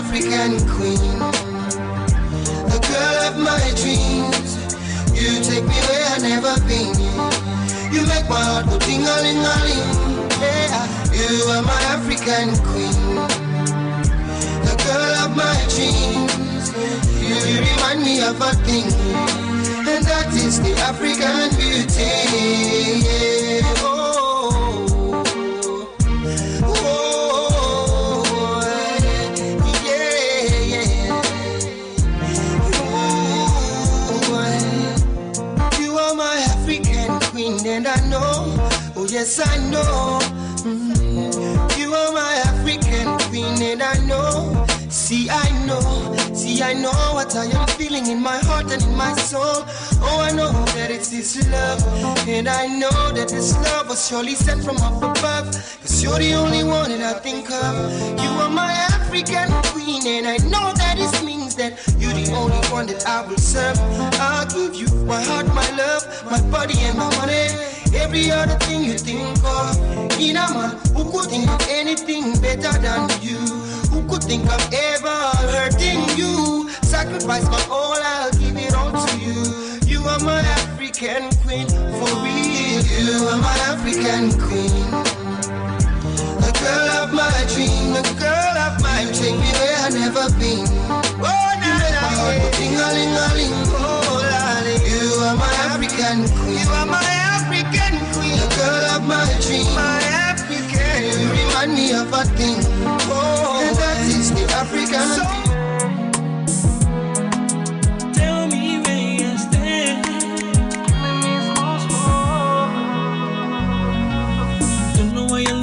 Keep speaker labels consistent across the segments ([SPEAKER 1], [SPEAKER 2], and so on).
[SPEAKER 1] African queen, the girl of my dreams. You take me where I never been. You make my heart go ting-a-ling-a-ling. Yeah, you are my African queen, the girl of my dreams. You remind me of a thing, and that is the African beauty. Yeah. And I know, oh yes I know, you are my African queen, and I know, see I know what I am feeling in my heart and in my soul. Oh, I know that it's this love, and I know that this love was surely sent from up above, cause you're the only one that I think of. You are my African queen, and I know that it means that you're the only one that I will serve. I'll give you my heart, my love, my body and my money, every other thing you think of. In a man who could think of anything better than you, who could think of ever hurting you. Sacrifice my all, I'll give it all to you. You are my African queen, for real. You are my African queen, the girl of my dream, the girl of my dream. Take me where I never been. Oh, you make my heart go ting-a-ling-a-ling. Oh, darling, you are my African queen. You are my African queen, the girl of my dream, my African. You remind me of a thing. Oh, and that is the African queen.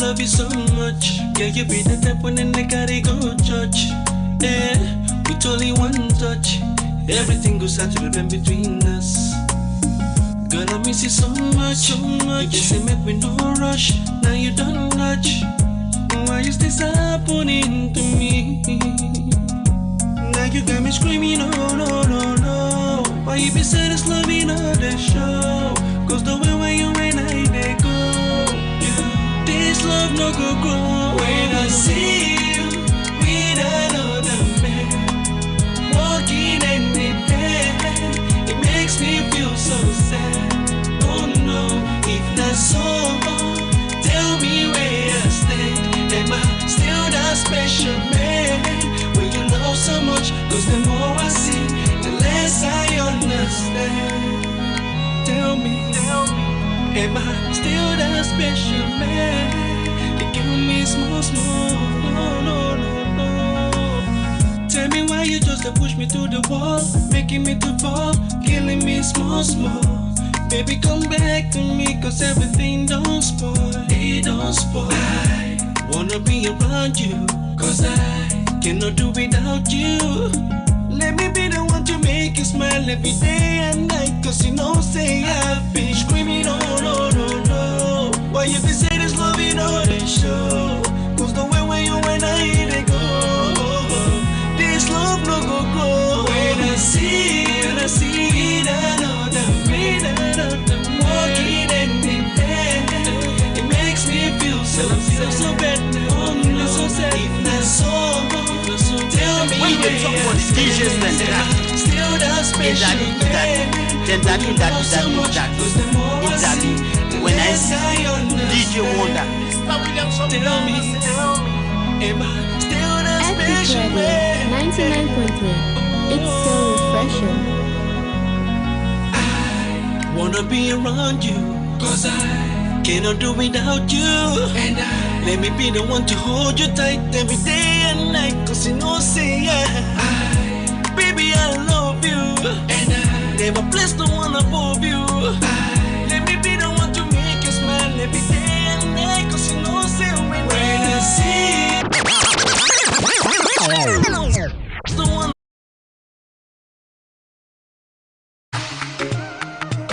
[SPEAKER 2] Love you so much, yeah, you be the type when they gotta go church. Yeah, with only one touch, everything goes out to the bend between us. Girl, I miss you so much, so much. You just say make me no rush, now you don't touch. Why is this happening to me? Now you got me screaming, no, no, no, no. Why you be saying this loving all the show? Cause the way when you and I they go. This love no go grow when I see you with another man walking in the bed. It makes me feel so sad. Oh no, if not so, tell me where I stand. Am I still that special man when you love so much? Cause the more I see, the less I understand. Tell me. Am I still that special man? You give me small, no, no, no, no. Tell me why you just push me to the wall, making me to fall, killing me small. Baby, come back to me, cause everything don't spoil. It don't spoil. I wanna be around you, cause I cannot do without you. Let me be the one to make you smile every day and night. Cause you know, say I've been screaming, oh no, no, no. Why you be saying this love in all the show? Cause the way when you and I they go, this love no go grow. When I see another walking in the bed, it makes me feel so bad. Oh no, so sad. If not so, tell me
[SPEAKER 3] when they talk about the DJs then
[SPEAKER 2] still that special
[SPEAKER 3] exactly when I see DJ Wonder,
[SPEAKER 2] tell me, am I still that special man?
[SPEAKER 4] 99.3. It's so refreshing.
[SPEAKER 2] I wanna be around you, cause I cannot do without you. And let me be the one to hold you tight every day and night. Cause you know, say baby, I love you. And I never place no one above you. Let me be the one to make you smile every day and night. Cause you know, say when I see the one.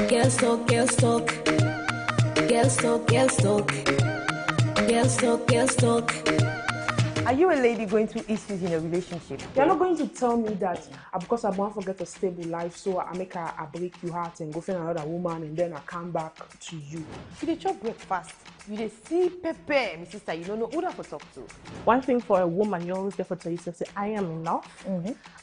[SPEAKER 4] Girls talk, girls talk. Girls talk, girls talk. Girls talk, girls talk.
[SPEAKER 5] Are you a lady going through issues in a relationship? You're not going to tell me that because I want to get a stable life, so I make a break you heart and go find another woman and then I come back to you. You dey chop breakfast. You just see Pepe, my sister, you don't know who to talk to. One thing for a woman, you always get to tell yourself, say, I am enough,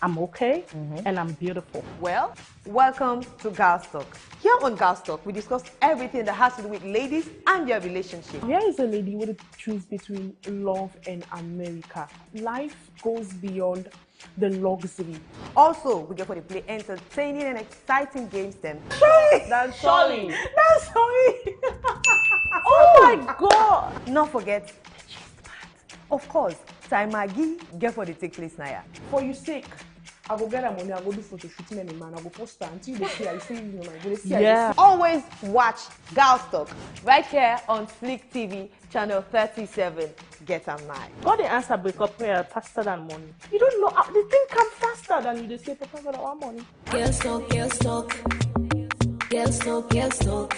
[SPEAKER 5] I'm okay, and I'm beautiful.
[SPEAKER 6] Well, welcome to Girls Talk. Here on Girls Talk, we discuss everything that has to do with ladies and their relationship.
[SPEAKER 5] Here is a lady with a choose between love and America. Life goes beyond the luxury.
[SPEAKER 6] Also, we get for the play entertaining and exciting games them.
[SPEAKER 5] That's Solly. That's Solly. Oh my God.
[SPEAKER 6] Not forget the gist part. Of course, Taimagi get for the take place now.
[SPEAKER 5] For your sake, I go get her money, I go do photo shooting and man, I go post her until they see I see you know my see.
[SPEAKER 6] Yeah. Always watch Girls Talk right here on Flick TV, channel 37. Get a night.
[SPEAKER 5] God the answer break up prayer faster than money. You don't know how the thing come faster than you they say Papa got our money.
[SPEAKER 4] Girls talk, girls talk. Girls talk, girls talk.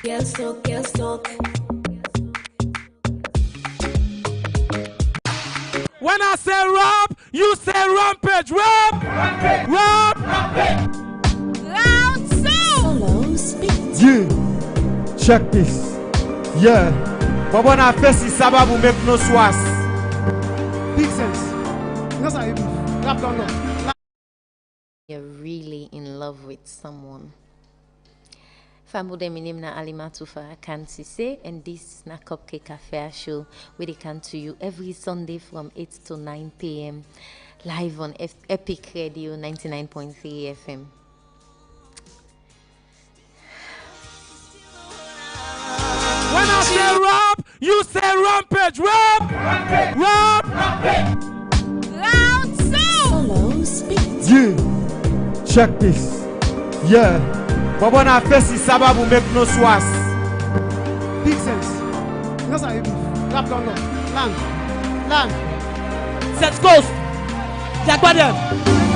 [SPEAKER 4] Girls talk, girls talk.
[SPEAKER 7] When I say rap, you say rampage. Rap! Rampage! Rap! Rampage!
[SPEAKER 4] Loud sound! Solo speak.
[SPEAKER 7] Yeah, check this. Yeah, but when I face it, sababu make no swas.
[SPEAKER 8] Big sense. That's how you rap down low.
[SPEAKER 9] You're really in love with someone. Fambude minim na Alimatufa Kansise, and this na Cupcake Affair show where they come to you every Sunday from 8 to 9 p.m. live on Epic Radio 99.3 FM.
[SPEAKER 7] When I say rap, you say rampage. Rap! Rampage! Rap! Rampage!
[SPEAKER 4] Loud sound!
[SPEAKER 9] Solo speak.
[SPEAKER 7] Yeah, check this. Yeah. But when I face it, sababu make no swas.
[SPEAKER 8] Big sense. That's how you rap down low. Land.
[SPEAKER 7] Set coast. Jaguar.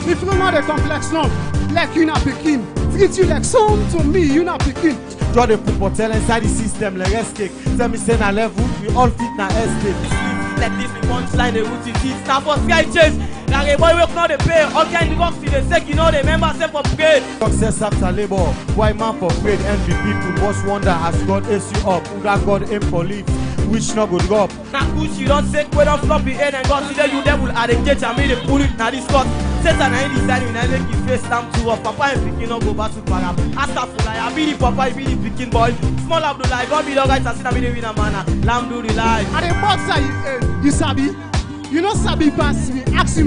[SPEAKER 8] If you don't know the complex now, like you not picking. Treat you like some to me, you not picking.
[SPEAKER 7] Draw the football tell inside the system like escape. Tell me say na level, we all fit na escape. Let this be punchline, the root is it. Now for sky chase. Like a boy work now they pay. All kind of box to the sec, you know the members say for grade. Success after labor. Why man for grade? Envy people must wonder as God ace you up. Who that God aim for leave? Which no good go up. Now push you don't say we don't flop the head and God see that you devil at the gate and me they pull it now this cut. Satan I decide when I make you face stamp to up. Papa and picking up go back to Param. Astagfirullah, I be the papa, I be the picking boy. Small Abdullah, God be the guys and see that be the winner man. Lamb do the life.
[SPEAKER 8] And the boxer, you sabi. You know sabi pass me. Ask him.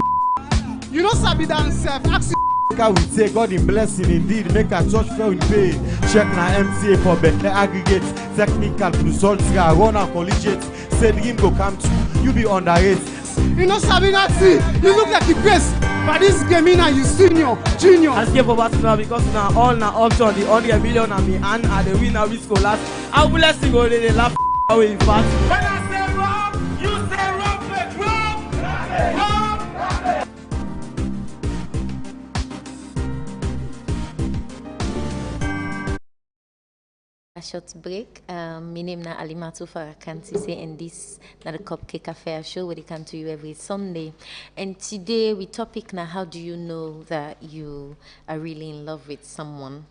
[SPEAKER 8] You know sabi dance ask him.
[SPEAKER 7] We say God in blessing indeed, make a church fail in pay. Check na MCA for better aggregate, technical results, run and collegiate. Say dream go come true, you be underrated.
[SPEAKER 8] You know sabi that see. You look like the best. But this game in you senior, junior.
[SPEAKER 7] I skip over now because now all na option the 100 million and me and the winner we score last. How bless you go they laugh away fast. When I say rap, you say rampage, rap, rap.
[SPEAKER 9] A short break. My name na Alimatu Farakansise, and this na the Cupcake Affair show where they come to you every Sunday. And today we topic now, how do you know that you are really in love with someone?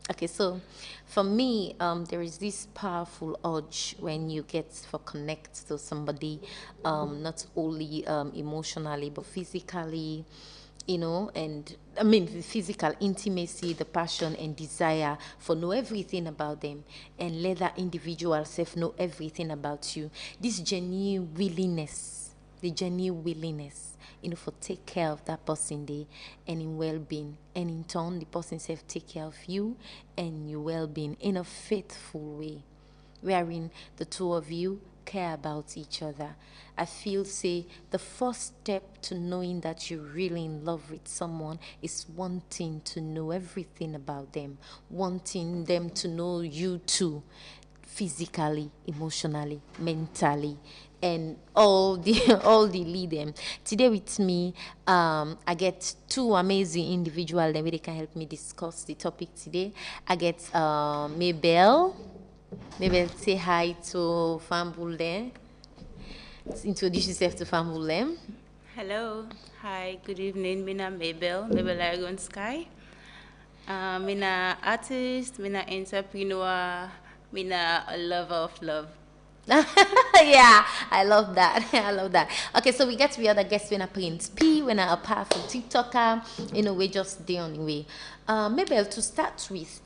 [SPEAKER 9] Okay, so for me, there is this powerful urge when you get for connect to somebody, not only emotionally but physically, you know, and I mean the physical intimacy, the passion and desire for know everything about them and let that individual self know everything about you. This genuine willingness, the genuine willingness, you know, for take care of that person day and in well-being, and in turn the person self take care of you and your well-being in a faithful way, wherein the two of you care about each other. I feel say the first step to knowing that you're really in love with someone is wanting to know everything about them, wanting them to know you too, physically, emotionally, mentally, and all the lead them. Today with me, I get two amazing individuals that really can help me discuss the topic today. I get Mabel. Maybe say hi to Fambule. Introduce yourself to Fambule.
[SPEAKER 10] Hello. Hi. Good evening. Mina Mabel Aragon Sky. Mina artist, mina entrepreneur, Mina, a lover of love.
[SPEAKER 9] Yeah, I love that. I love that. Okay, so we get to the other guests when I Prince P, when I apart from TikToker, we just day on the way. Maybe to start with,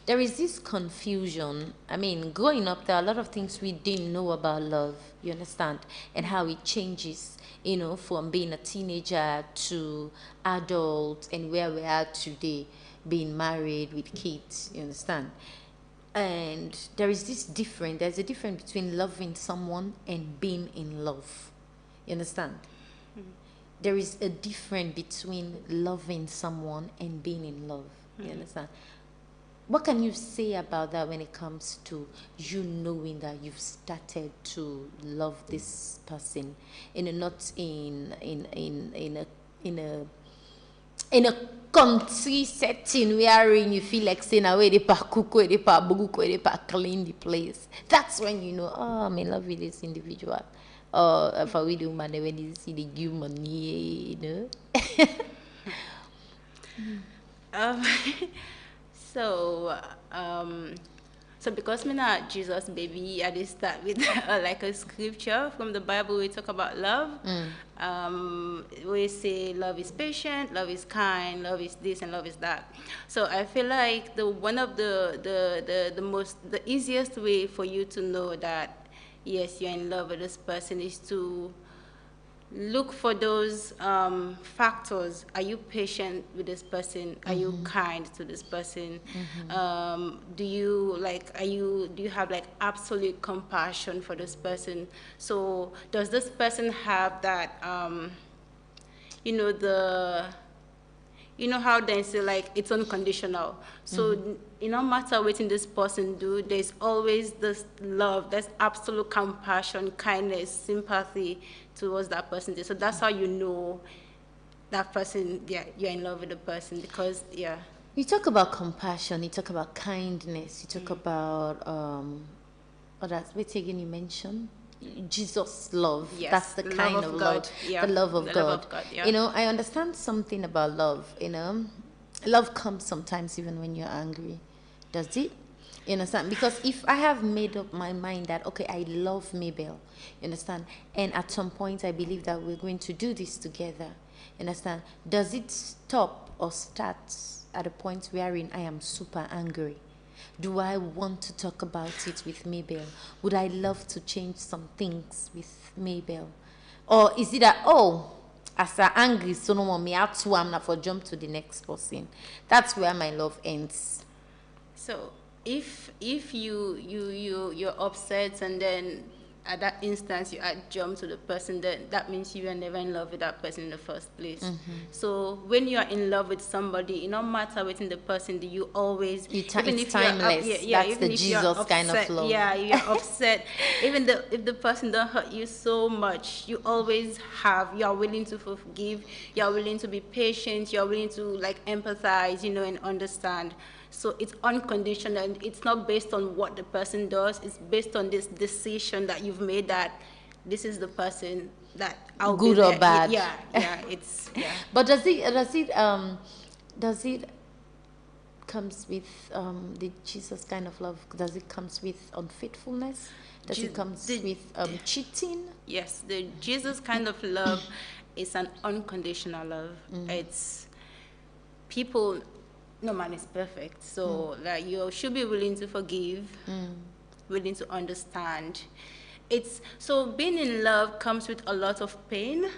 [SPEAKER 9] there is this confusion. I mean, growing up, there are a lot of things we didn't know about love, you understand, and how it changes, from being a teenager to adult and where we are today, being married with kids, you understand. And there's a difference between loving someone and being in love. You understand? Mm-hmm. There is a difference between loving someone and being in love. Mm-hmm. You understand? What can you say about that when it comes to you knowing that you've started to love this person, not in a country setting wherein you feel like saying away the pakuko, the pabuko, the pa clean the place. That's when you know, oh, I'm in love with this individual. Or if I with the woman, when you see the give money,
[SPEAKER 10] So because me not Jesus baby, I just start with like a scripture from the Bible. We talk about love. We say love is patient, love is kind, love is this, and love is that. So I feel like one of the easiest way for you to know that yes, you're in love with this person is to look for those factors. Are you patient with this person? Are you kind to this person? Do you have like absolute compassion for this person? So does this person have that how they say like it's unconditional. So no matter what this person do, there's always this love, there's absolute compassion, kindness, sympathy towards that person. So that's how you know that person, you're in love with the person, because
[SPEAKER 9] you talk about compassion, you talk about kindness, you talk about wait again, you mentioned Jesus love.
[SPEAKER 10] Yes,
[SPEAKER 9] that's the kind of love,
[SPEAKER 10] yeah.
[SPEAKER 9] The love of
[SPEAKER 10] the
[SPEAKER 9] God.
[SPEAKER 10] Love of God, yeah.
[SPEAKER 9] I understand something about love. Love comes sometimes even when you're angry. Does it? You understand? Because if I have made up my mind that okay, I love Mabel, you understand, and at some point I believe that we're going to do this together, you understand, does it stop or start at a point wherein I am super angry? Do I want to talk about it with Mabel? Would I love to change some things with Mabel? Or is it that, as I'm angry, so no more me out to I'm not for jump to the next person? That's where my love ends.
[SPEAKER 10] So if you're upset and then at that instance you jump to the person, then that means you were never in love with that person in the first place. So when you are in love with somebody, no matter what in the person, do you always
[SPEAKER 9] it's timeless. That's the Jesus kind of love.
[SPEAKER 10] Yeah, you're upset. Even if the person don't hurt you so much, you always you're willing to forgive, you're willing to be patient, you're willing to like empathize, and understand. So it's unconditional, and it's not based on what the person does. It's based on this decision that you've made that this is the person that I'll
[SPEAKER 9] good
[SPEAKER 10] be
[SPEAKER 9] or
[SPEAKER 10] there.
[SPEAKER 9] bad.
[SPEAKER 10] It's yeah.
[SPEAKER 9] But does it comes with the Jesus kind of love? Does it comes with unfaithfulness? Does it comes with cheating?
[SPEAKER 10] Yes, the Jesus kind of love is an unconditional love. It's people. No man is perfect, so like you should be willing to forgive, willing to understand. So being in love comes with a lot of pain,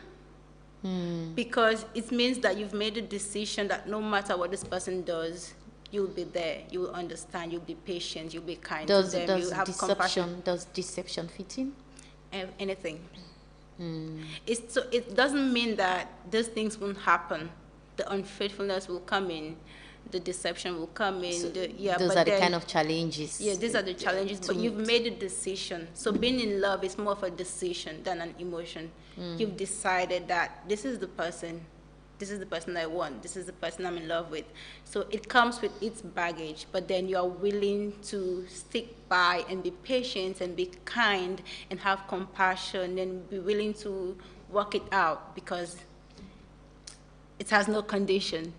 [SPEAKER 10] because it means that you've made a decision that no matter what this person does, you'll be there, you will understand, you'll be patient, you'll be kind to them, you have compassion.
[SPEAKER 9] Does deception fit in?
[SPEAKER 10] Anything. It doesn't mean that those things won't happen. The unfaithfulness will come in. The deception will come in.
[SPEAKER 9] So those are the kind of challenges.
[SPEAKER 10] Yeah, these are the challenges. But you've made a decision. So being in love is more of a decision than an emotion. You've decided that this is the person. This is the person I want. This is the person I'm in love with. So it comes with its baggage. But then you are willing to stick by and be patient and be kind and have compassion and be willing to work it out, because it has no condition.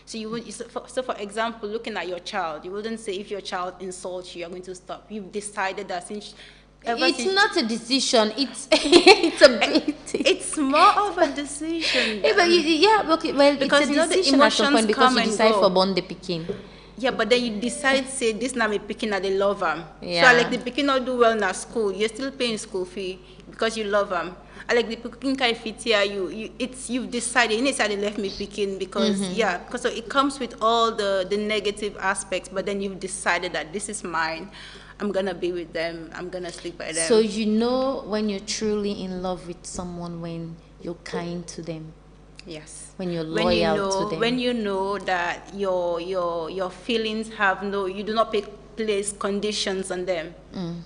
[SPEAKER 10] So you would, so for example, looking at your child, you wouldn't say if your child insults you, you're going to stop. You've decided that
[SPEAKER 9] it's not a decision. It's it's a bit.
[SPEAKER 10] It's more of a decision.
[SPEAKER 9] Yeah, but okay. Well,
[SPEAKER 10] because
[SPEAKER 9] it's a decision at some point because you decide for born the pikin.
[SPEAKER 10] Yeah, but then you decide say this now me picking at the love them.
[SPEAKER 9] Yeah.
[SPEAKER 10] So like the picking not do well in our school, you're still paying school fee because you love them. I like the picking kind of fit here. You've decided. You decided left me picking because because so it comes with all the negative aspects, but then you've decided that this is mine. I'm gonna be with them. I'm gonna sleep by them.
[SPEAKER 9] So you know when you're truly in love with someone when you're kind to them.
[SPEAKER 10] Yes.
[SPEAKER 9] When you're loyal to them.
[SPEAKER 10] When you know that your feelings have you do not place conditions on them.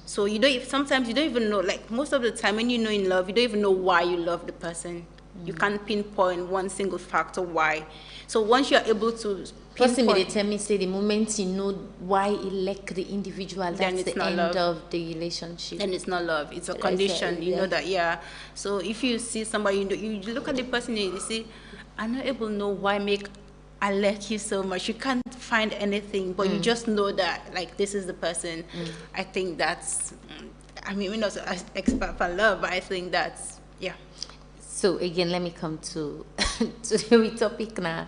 [SPEAKER 10] So sometimes you don't even know, like most of the time when you know in love, you don't even know why you love the person. You can't pinpoint one single factor why. So once you're able to
[SPEAKER 9] they tell me say the moment you know why you like the individual, that's the end of the relationship.
[SPEAKER 10] Then it's not love, it's a condition. You know that, So if you see somebody, you look at the person and you see, I'm not able to know why I like you so much. You can't find anything, but you just know that like this is the person. I think that's, I mean, we're not an expert for love, but I think that's,
[SPEAKER 9] So again, let me come to the topic now.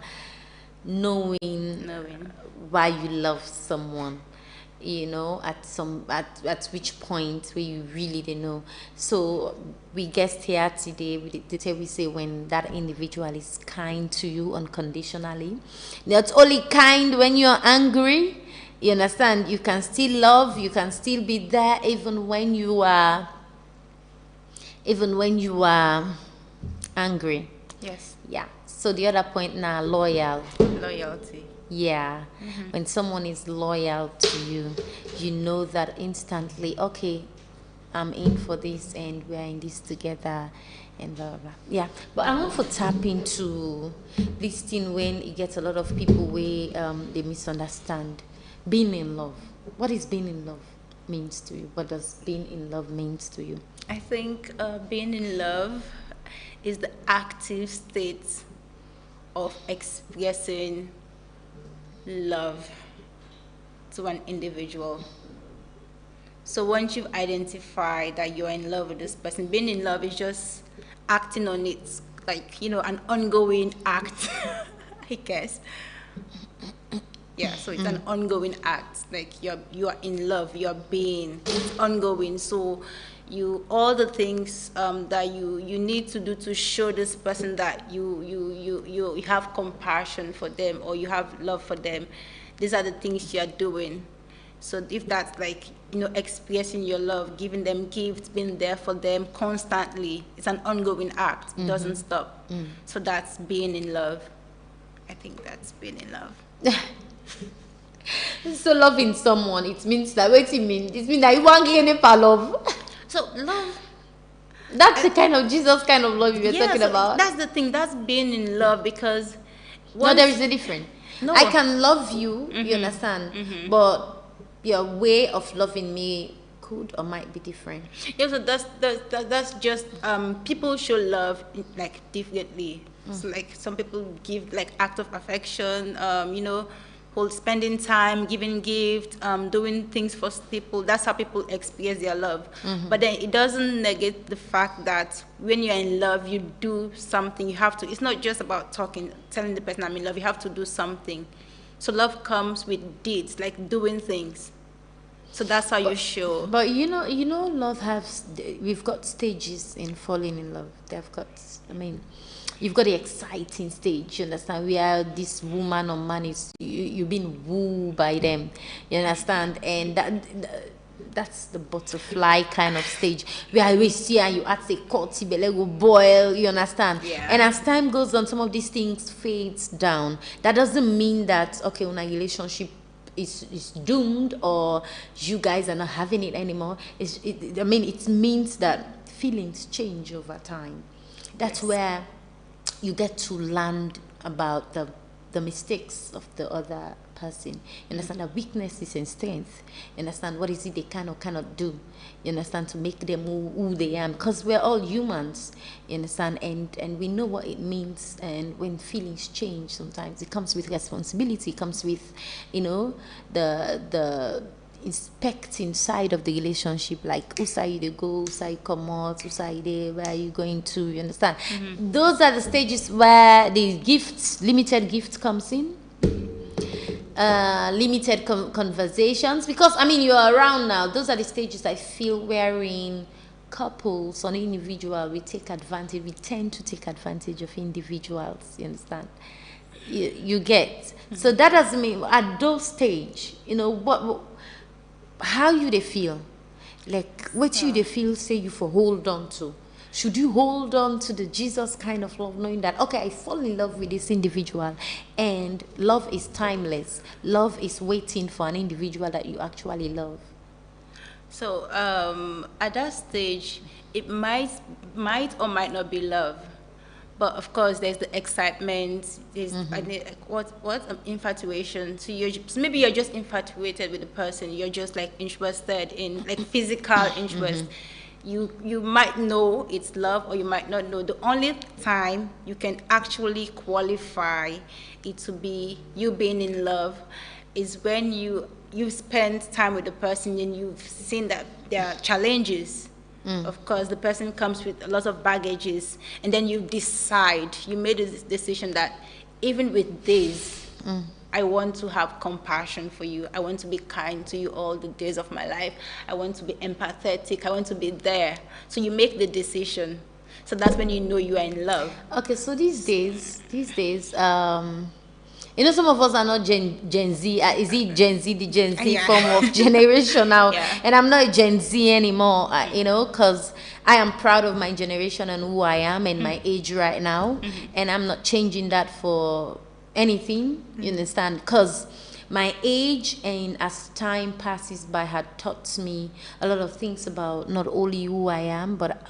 [SPEAKER 9] Knowing why you love someone, you know, at which point where you really don't know. So we guessed here today, we say when that individual is kind to you unconditionally. Not only kind when you're angry, you understand, you can still love, you can still be there even when you are angry.
[SPEAKER 10] Yes.
[SPEAKER 9] Yeah. So the other point now,
[SPEAKER 10] loyalty.
[SPEAKER 9] Yeah. When someone is loyal to you, you know that instantly, okay, I'm in for this and we're in this together and blah, blah, blah. Yeah. But I want to tap into this thing when it gets a lot of people where they misunderstand being in love. What is being in love means to you? What does being in love means to you?
[SPEAKER 10] I think being in love is the active state of expressing love to an individual. So once you've identified that you're in love with this person, being in love is just acting on it, like, an ongoing act, I guess. Yeah, so it's an ongoing act. Like you are in love, you're being, it's ongoing. So all the things that you need to do to show this person that you have compassion for them or you have love for them, these are the things you're doing. So if that's like expressing your love, giving them gifts, being there for them constantly, it's an ongoing act. It doesn't stop. So that's being in love. I think that's being in love.
[SPEAKER 9] So loving someone, it means that what it means? It means that you want to love.
[SPEAKER 10] So love,
[SPEAKER 9] that's the kind of Jesus kind of love you're talking about.
[SPEAKER 10] That's the thing. That's being in love because
[SPEAKER 9] there is a difference.
[SPEAKER 10] No.
[SPEAKER 9] I can love you, you understand, but your way of loving me could or might be different.
[SPEAKER 10] Yeah, so that's just people show love like differently. So like some people give like act of affection, spending time, giving gifts, doing things for people. That's how people express their love. But then it doesn't negate the fact that when you're in love, you do something. You have to. It's not just about telling the person I'm in love. You have to do something. So love comes with deeds, like doing things. So that's how you show.
[SPEAKER 9] But love we've got stages in falling in love. They've got, you've got the exciting stage, you understand, where this woman or man is, you've been wooed by them, you understand, and that's the butterfly kind of stage where we see and you ask a coty belly go boil, you understand. And as time goes on, some of these things fades down. That doesn't mean that when a relationship is doomed or you guys are not having it anymore. It means that feelings change over time. That's where you get to learn about the the mistakes of the other person. You understand that weaknesses and strength. You understand what is it they can or cannot do. You understand, to make them who they are. Because we're all humans. You understand, and we know what it means. And when feelings change, sometimes it comes with responsibility. It comes with, you know, the inspecting side of the relationship, like who side you go, who side come out, who side there, where are you going to, you understand? Those are the stages where the gifts, limited gifts comes in, limited conversations, because I mean you're around now. Those are the stages I feel wherein couples on individual, we tend to take advantage of individuals, you understand? You get. So that doesn't mean at those stage, you know, how you they feel, like what you they feel, say you for hold on to. Should you hold on to the Jesus kind of love, knowing that, okay, I fall in love with this individual, and love is timeless. Love is waiting for an individual that you actually love.
[SPEAKER 10] So at that stage, it might or might not be love. But of course, there's the excitement. There's infatuation. So maybe you're just infatuated with the person. You're just like interested in like physical interest. You might know it's love, or you might not know. The only time you can actually qualify it to be you being in love is when you spend time with the person and you've seen that there are challenges. Of course, the person comes with a lot of baggages, and then you made a decision that even with this, I want to have compassion for you. I want to be kind to you all the days of my life. I want to be empathetic. I want to be there. So you make the decision. So that's when you know you are in love.
[SPEAKER 9] Okay, so these days, you know, some of us are not Gen Z. Is it Gen Z, the Gen Z form of generation now? And I'm not Gen Z anymore, you know, because I am proud of my generation and who I am and my age right now. And I'm not changing that for anything, you understand? Because my age, and as time passes by, had taught me a lot of things about not only who I am, but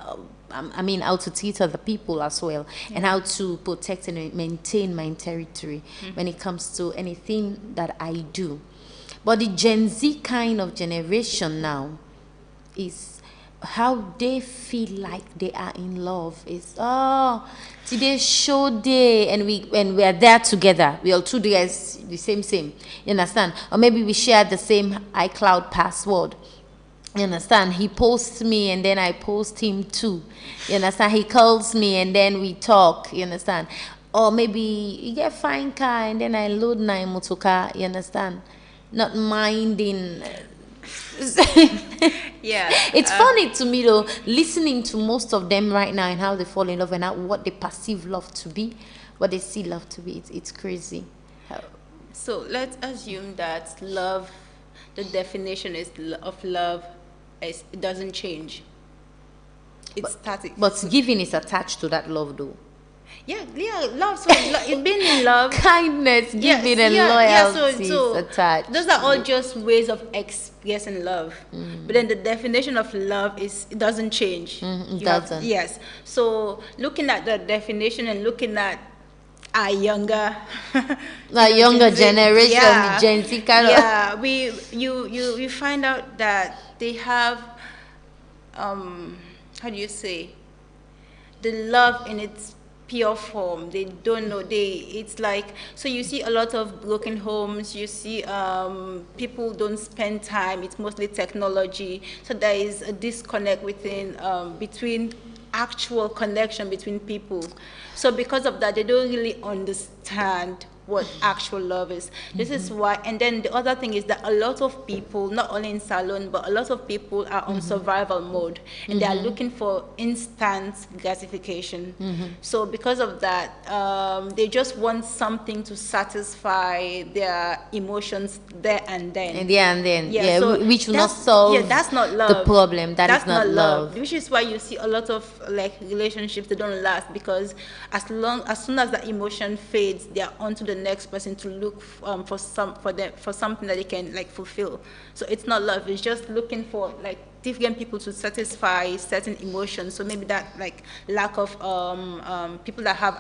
[SPEAKER 9] I mean, how to teach other people as well, and how to protect and maintain my territory when it comes to anything that I do. But the Gen Z kind of generation now is how they feel like they are in love. It's today's show day, and we are there together. We all two dress the same. You understand? Or maybe we share the same iCloud password. You understand? He posts me and then I post him too. You understand? He calls me and then we talk. You understand? Or maybe you get fine car and then I load my motor car. You understand? Not minding. It's funny to me though, listening to most of them right now and how they fall in love and what they perceive love to be, what they see love to be. It's crazy.
[SPEAKER 10] So let's assume that love, the definition of love, it doesn't change. It's static.
[SPEAKER 9] But giving is attached to that love though.
[SPEAKER 10] Yeah, love. So being in love,
[SPEAKER 9] kindness, giving, and loyalty is attached.
[SPEAKER 10] Those are all just ways of expressing love. But then the definition of love it doesn't change.
[SPEAKER 9] It doesn't.
[SPEAKER 10] Yes. So looking at the definition and looking at our younger,
[SPEAKER 9] generation, the Gen Z kind of.
[SPEAKER 10] We find out that they have, how do you say, the love in its pure form. They don't know. It's like, so you see a lot of broken homes. You see people don't spend time. It's mostly technology. So there is a disconnect between actual connection between people. So because of that, they don't really understand what actual love is. This is why, and then the other thing is that a lot of people, not only in Salon, but a lot of people are on survival mode, and they are looking for instant gratification. So because of that, they just want something to satisfy their emotions there and then.
[SPEAKER 9] So which will not solve
[SPEAKER 10] that's not love.
[SPEAKER 9] The problem. That's not love.
[SPEAKER 10] Which is why you see a lot of like relationships that don't last, because as soon as the emotion fades, they are onto the next person to look for something that they can like fulfill. So it's not love. It's just looking for like different people to satisfy certain emotions. So maybe that like lack of people that have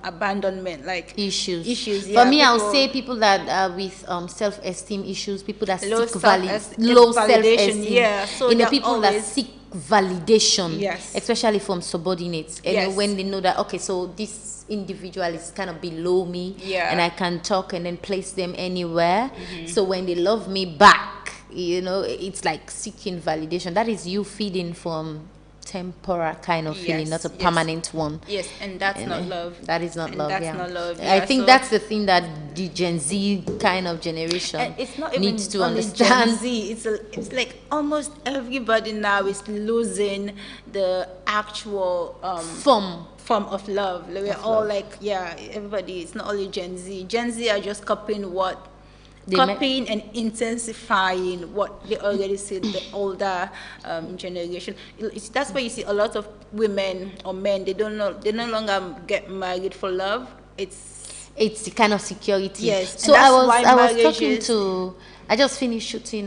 [SPEAKER 10] abandonment, like
[SPEAKER 9] issues.
[SPEAKER 10] Yeah,
[SPEAKER 9] for me, I would say people that are with self-esteem issues, people that
[SPEAKER 10] low
[SPEAKER 9] seek
[SPEAKER 10] low
[SPEAKER 9] self-esteem.
[SPEAKER 10] Yeah, so
[SPEAKER 9] you know, people that seek validation,
[SPEAKER 10] yes,
[SPEAKER 9] especially from subordinates. And
[SPEAKER 10] yes,
[SPEAKER 9] when they know that, okay, so this individual is kind of below me,
[SPEAKER 10] yeah,
[SPEAKER 9] and I can talk and then place them anywhere. So when they love me back, you know, it's like seeking validation. That is you feeding from temporary kind of feeling, not a permanent one.
[SPEAKER 10] Yes, and that's not love.
[SPEAKER 9] That is not love.
[SPEAKER 10] That's not love.
[SPEAKER 9] I think that's the thing that the Gen Z kind of generation
[SPEAKER 10] it's not even
[SPEAKER 9] needs to
[SPEAKER 10] only
[SPEAKER 9] understand.
[SPEAKER 10] Gen Z. It's like almost everybody now is losing the actual form of love. Like we're all like, yeah, everybody. It's not only Gen Z. Gen Z are just copying and intensifying what they already said the older generation. That's why you see a lot of women or men, they no longer get married for love. It's
[SPEAKER 9] the kind of security.
[SPEAKER 10] Yes.
[SPEAKER 9] So I was talking to, I just finished shooting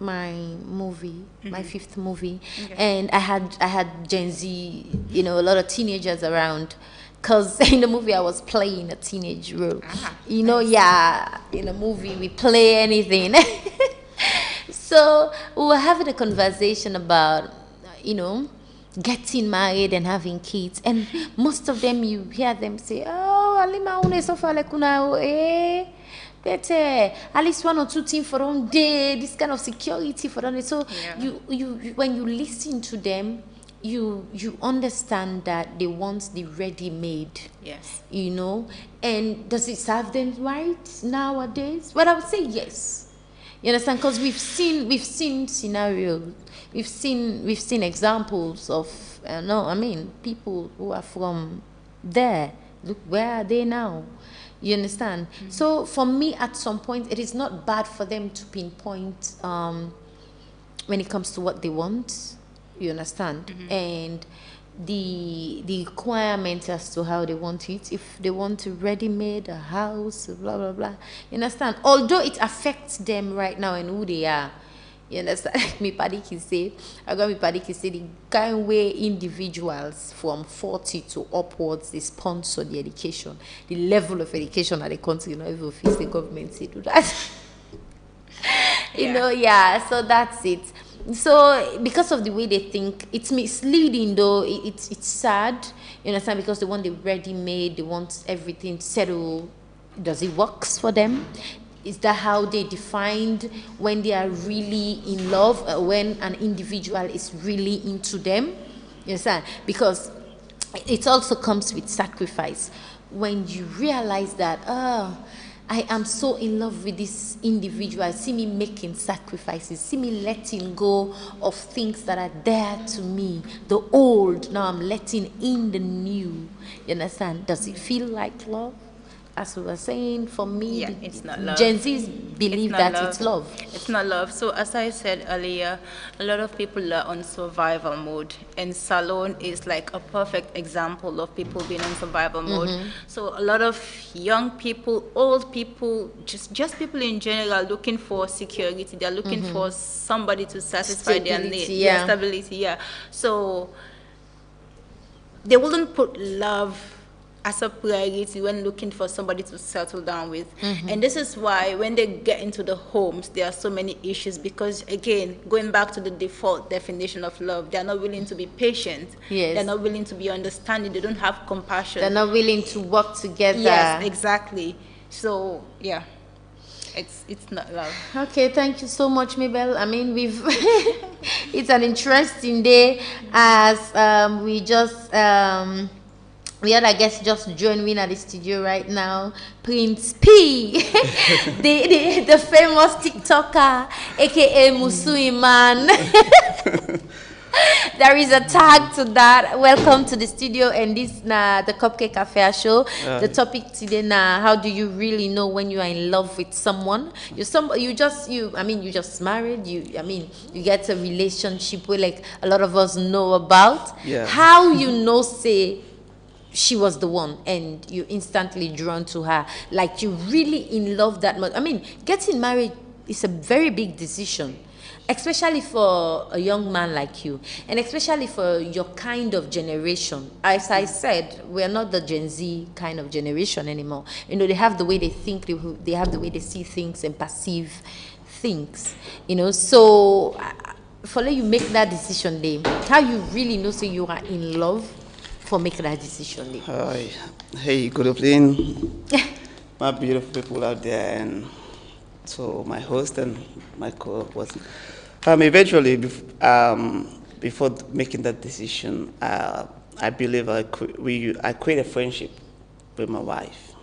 [SPEAKER 9] my movie, my 5th movie, and I had Gen Z, you know, a lot of teenagers around. Because in the movie I was playing a teenage role. You know, in a movie we play anything. So we were having a conversation about, you know, getting married and having kids. And most of them, you hear them say, oh, Alima, une sofa lekuna, better at least 1 or 2 things for one day, this kind of security for one day. So you when you listen to them, you understand that they want the ready-made.
[SPEAKER 10] Yes.
[SPEAKER 9] You know, and does it serve them right nowadays? Well, I would say yes. You understand? Because we've seen scenarios, we've seen examples of people who are from there. Look, where are they now? You understand? So for me, at some point, it is not bad for them to pinpoint when it comes to what they want. You understand? And the requirements as to how they want it. If they want a ready-made, a house, blah blah blah. You understand? Although it affects them right now and who they are. You understand? Me padiki say, the kind way individuals from 40 to upwards, they sponsor the education, the level of education at the country. You know, every office the government say do that. You know, so that's it. So because of the way they think, it's misleading though. It's sad, you understand, because they want the ready-made, they want everything settled. Does it work for them? Is that how they defined when they are really in love, when an individual is really into them? You understand? Because it also comes with sacrifice. When you realize that, I am so in love with this individual, see me making sacrifices, see me letting go of things that are there to me. The old, now I'm letting in the new. You understand? Does it feel like love? As we were saying, for me,
[SPEAKER 10] it's not love.
[SPEAKER 9] Gen Zs believe that it's love.
[SPEAKER 10] It's not love. So as I said earlier, a lot of people are on survival mode, and Salon is like a perfect example of people being on survival mode. So a lot of young people, old people, just people in general are looking for security. They're looking for somebody to satisfy their needs. Stability, So they wouldn't put love as a priority when looking for somebody to settle down with. And this is why when they get into the homes, there are so many issues, because again, going back to the default definition of love, they're not willing to be patient. They're not willing to be understanding. They don't have compassion.
[SPEAKER 9] They're not willing to work together.
[SPEAKER 10] Yes, exactly. So it's not love.
[SPEAKER 9] Okay, thank you so much, Mabel. I mean, we've it's an interesting day as we just we had, I guess, just joined me at the studio right now, Prince P, the famous TikToker, aka Musui Man. There is a tag to that. Welcome to the studio, and this the Cupcake Cafe show. The topic today how do you really know when you are in love with someone? You just married. You get a relationship where like a lot of us know about. How you know say she was the one and you instantly drawn to her, like you really in love that much. I mean, getting married is a very big decision, especially for a young man like you, and especially for your kind of generation. As I said, we're not the Gen Z kind of generation anymore. You know, they have the way they think, they have the way they see things and perceive things. You know, so for you make that decision, day, how you really know so you are in love for making that decision, day?
[SPEAKER 11] Hi. Hey, good evening, my beautiful people out there, and so my host and my co-host. Eventually, before making that decision, I believe I created a friendship with my wife.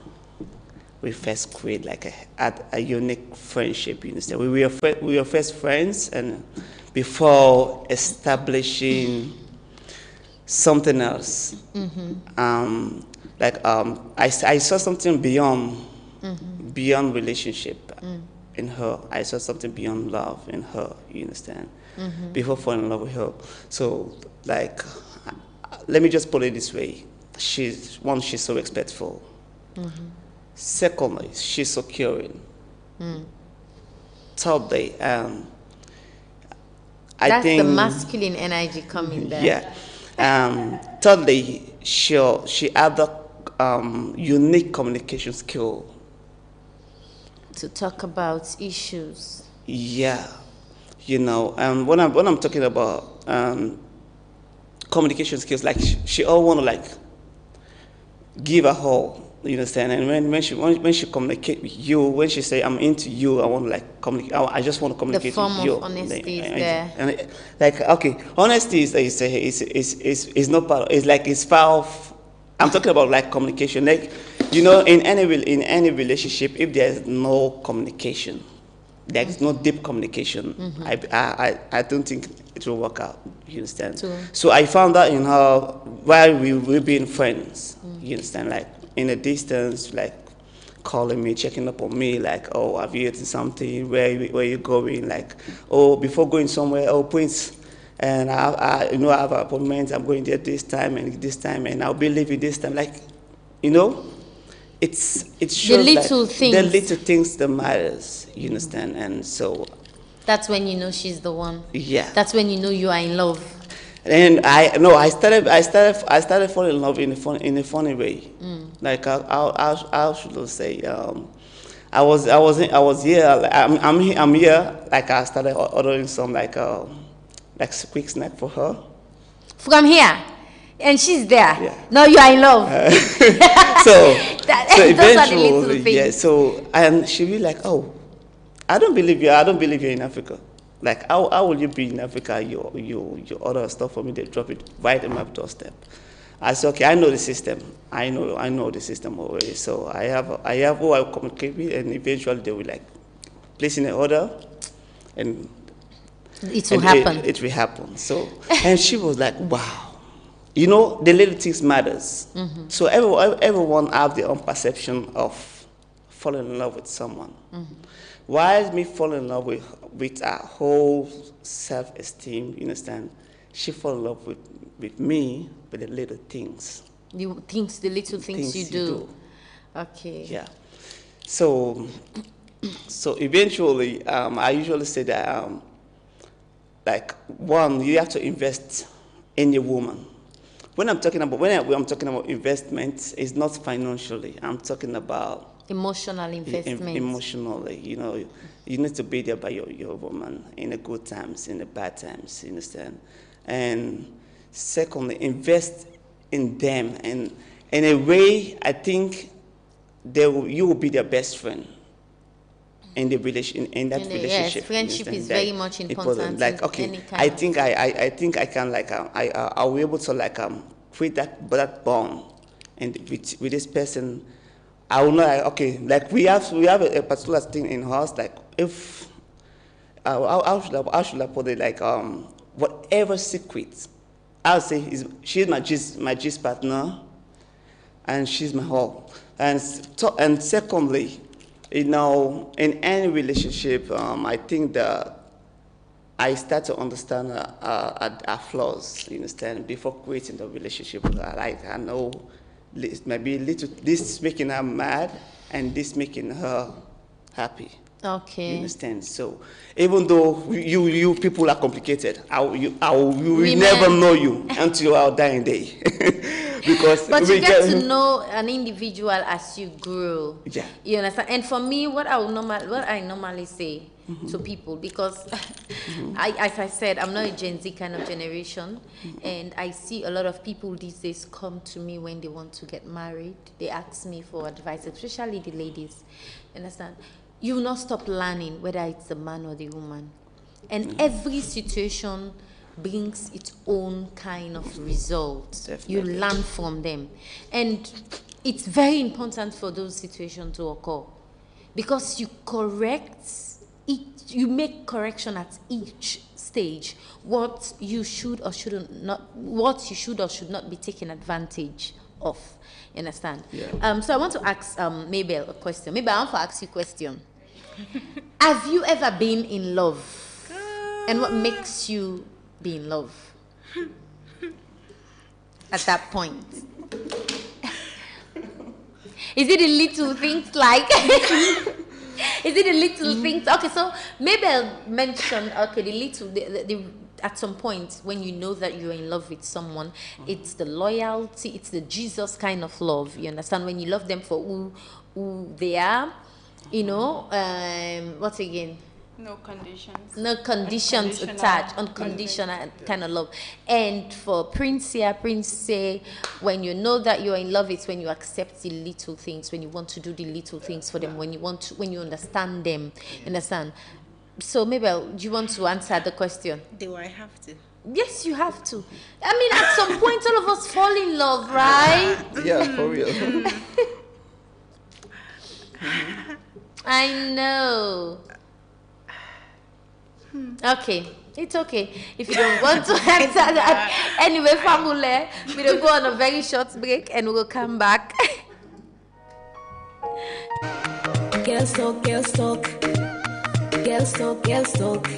[SPEAKER 11] We first created like a unique friendship. You understand? We were first friends, and before establishing something else, I saw something beyond relationship in her. I saw something beyond love in her. You understand? Before falling in love with her, so like, let me just put it this way: she's so respectful. Secondly, she's so caring. Thirdly,
[SPEAKER 9] That's the masculine energy coming there.
[SPEAKER 11] Yeah. Thirdly, she had the unique communication skill
[SPEAKER 9] to talk about issues.
[SPEAKER 11] Yeah, you know, when I'm talking about communication skills, like she all want to like give her all. You understand? And when she communicate with you, when she say I'm into you, I want to like communicate. I just want to communicate with you.
[SPEAKER 9] The form of honesty is there.
[SPEAKER 11] And like, okay, honesty is not part. It's like it's part of. I'm talking about like communication. Like, you know, in any relationship, if there's no communication, there's no deep communication. I don't think it will work out. You understand? So I found that in her while we've been friends. You understand? Like, in a distance, like calling me, checking up on me, like, oh, have you eaten something? Where you going? Like, oh, before going somewhere, oh, Prince, and I you know, I have an appointment. I'm going there this time, and I'll be leaving this time. Like, you know, it shows
[SPEAKER 9] the little things.
[SPEAKER 11] The little things that matters. You understand? And so
[SPEAKER 9] that's when you know she's the one.
[SPEAKER 11] Yeah.
[SPEAKER 9] That's when you know you are in love.
[SPEAKER 11] And I started falling in love in a funny way. Like how should I say? I was here. Like, I'm here. Like I started ordering some like quick snack for her.
[SPEAKER 9] From here, and she's there.
[SPEAKER 11] Yeah.
[SPEAKER 9] Now you are in love.
[SPEAKER 11] So
[SPEAKER 9] eventually,
[SPEAKER 11] yeah. So and she be like, oh, I don't believe you. I don't believe you're in Africa. Like, how will you be in Africa? You order stuff for me, they drop it right in my doorstep. I said, okay, I know the system. I know the system already. So I have who I communicate with, and eventually they will like place in an order, and
[SPEAKER 9] it will happen.
[SPEAKER 11] It will happen. So and she was like, wow, you know, the little things matters. So everyone have their own perception of falling in love with someone. While me falling in love with her whole self-esteem, you understand, she fell in love with me with the little things.
[SPEAKER 9] The little things you do. Okay.
[SPEAKER 11] Yeah. So eventually, I usually say that, like, one, you have to invest in the woman. When I'm talking about investment, it's not financially. I'm talking about
[SPEAKER 9] emotional investment.
[SPEAKER 11] Emotionally, you know, you need to be there by your woman in the good times, in the bad times, you understand? And secondly, invest in them, and in a way, I think you will be their best friend in that relationship.
[SPEAKER 9] Yes, friendship is very much important.
[SPEAKER 11] Like, okay, I think I can like I'll be able to like create that bond, and with this person. I will know, like, okay, like we have a particular thing in house, like if, how should I put it, like, whatever secrets, I'll say she's my gist partner, and she's my whole. And secondly, you know, in any relationship, I think that I start to understand our flaws, you understand, before creating the relationship. Like, I know, maybe this making her mad and this making her happy.
[SPEAKER 9] Okay.
[SPEAKER 11] You understand? So even though you people are complicated, we will never know you until our dying day. Because
[SPEAKER 9] but you get to know an individual as you grow.
[SPEAKER 11] Yeah.
[SPEAKER 9] You understand? And for me, what I normally say to people, because as I said, I'm not a Gen Z kind of generation, and I see a lot of people these days come to me when they want to get married. They ask me for advice, especially the ladies. You understand? You will not stop learning, whether it's the man or the woman, and every situation brings its own kind of results.
[SPEAKER 11] Definitely.
[SPEAKER 9] You learn from them, and it's very important for those situations to occur, because you make correction at each stage, what you should or should not be taken advantage of. You understand?
[SPEAKER 11] Yeah.
[SPEAKER 9] So I want to ask Mabel a question. Maybe I want to ask you a question. Have you ever been in love? And what makes you be in love at that point? Is it the little things like is it the little things? Okay, so Mabel mentioned the at some point when you know that you're in love with someone, it's the loyalty, it's the Jesus kind of love. You understand? When you love them for who they are, you know, what again?
[SPEAKER 10] No conditions.
[SPEAKER 9] No conditions attached. Unconditional kind of love. And for Prince say, when you know that you're in love, it's when you accept the little things, when you want to do the little things for them, when you understand them. Understand? So Mabel, do you want to answer the question?
[SPEAKER 10] Do I have to?
[SPEAKER 9] Yes, you have to. I mean, at some point, all of us fall in love, right?
[SPEAKER 11] Yeah, for real.
[SPEAKER 9] I know. Okay, it's okay if you don't want to answer that. Anyway, family, we'll go on a very short break and we'll come back.
[SPEAKER 4] Girls talk, girls talk. Girls talk, girls talk.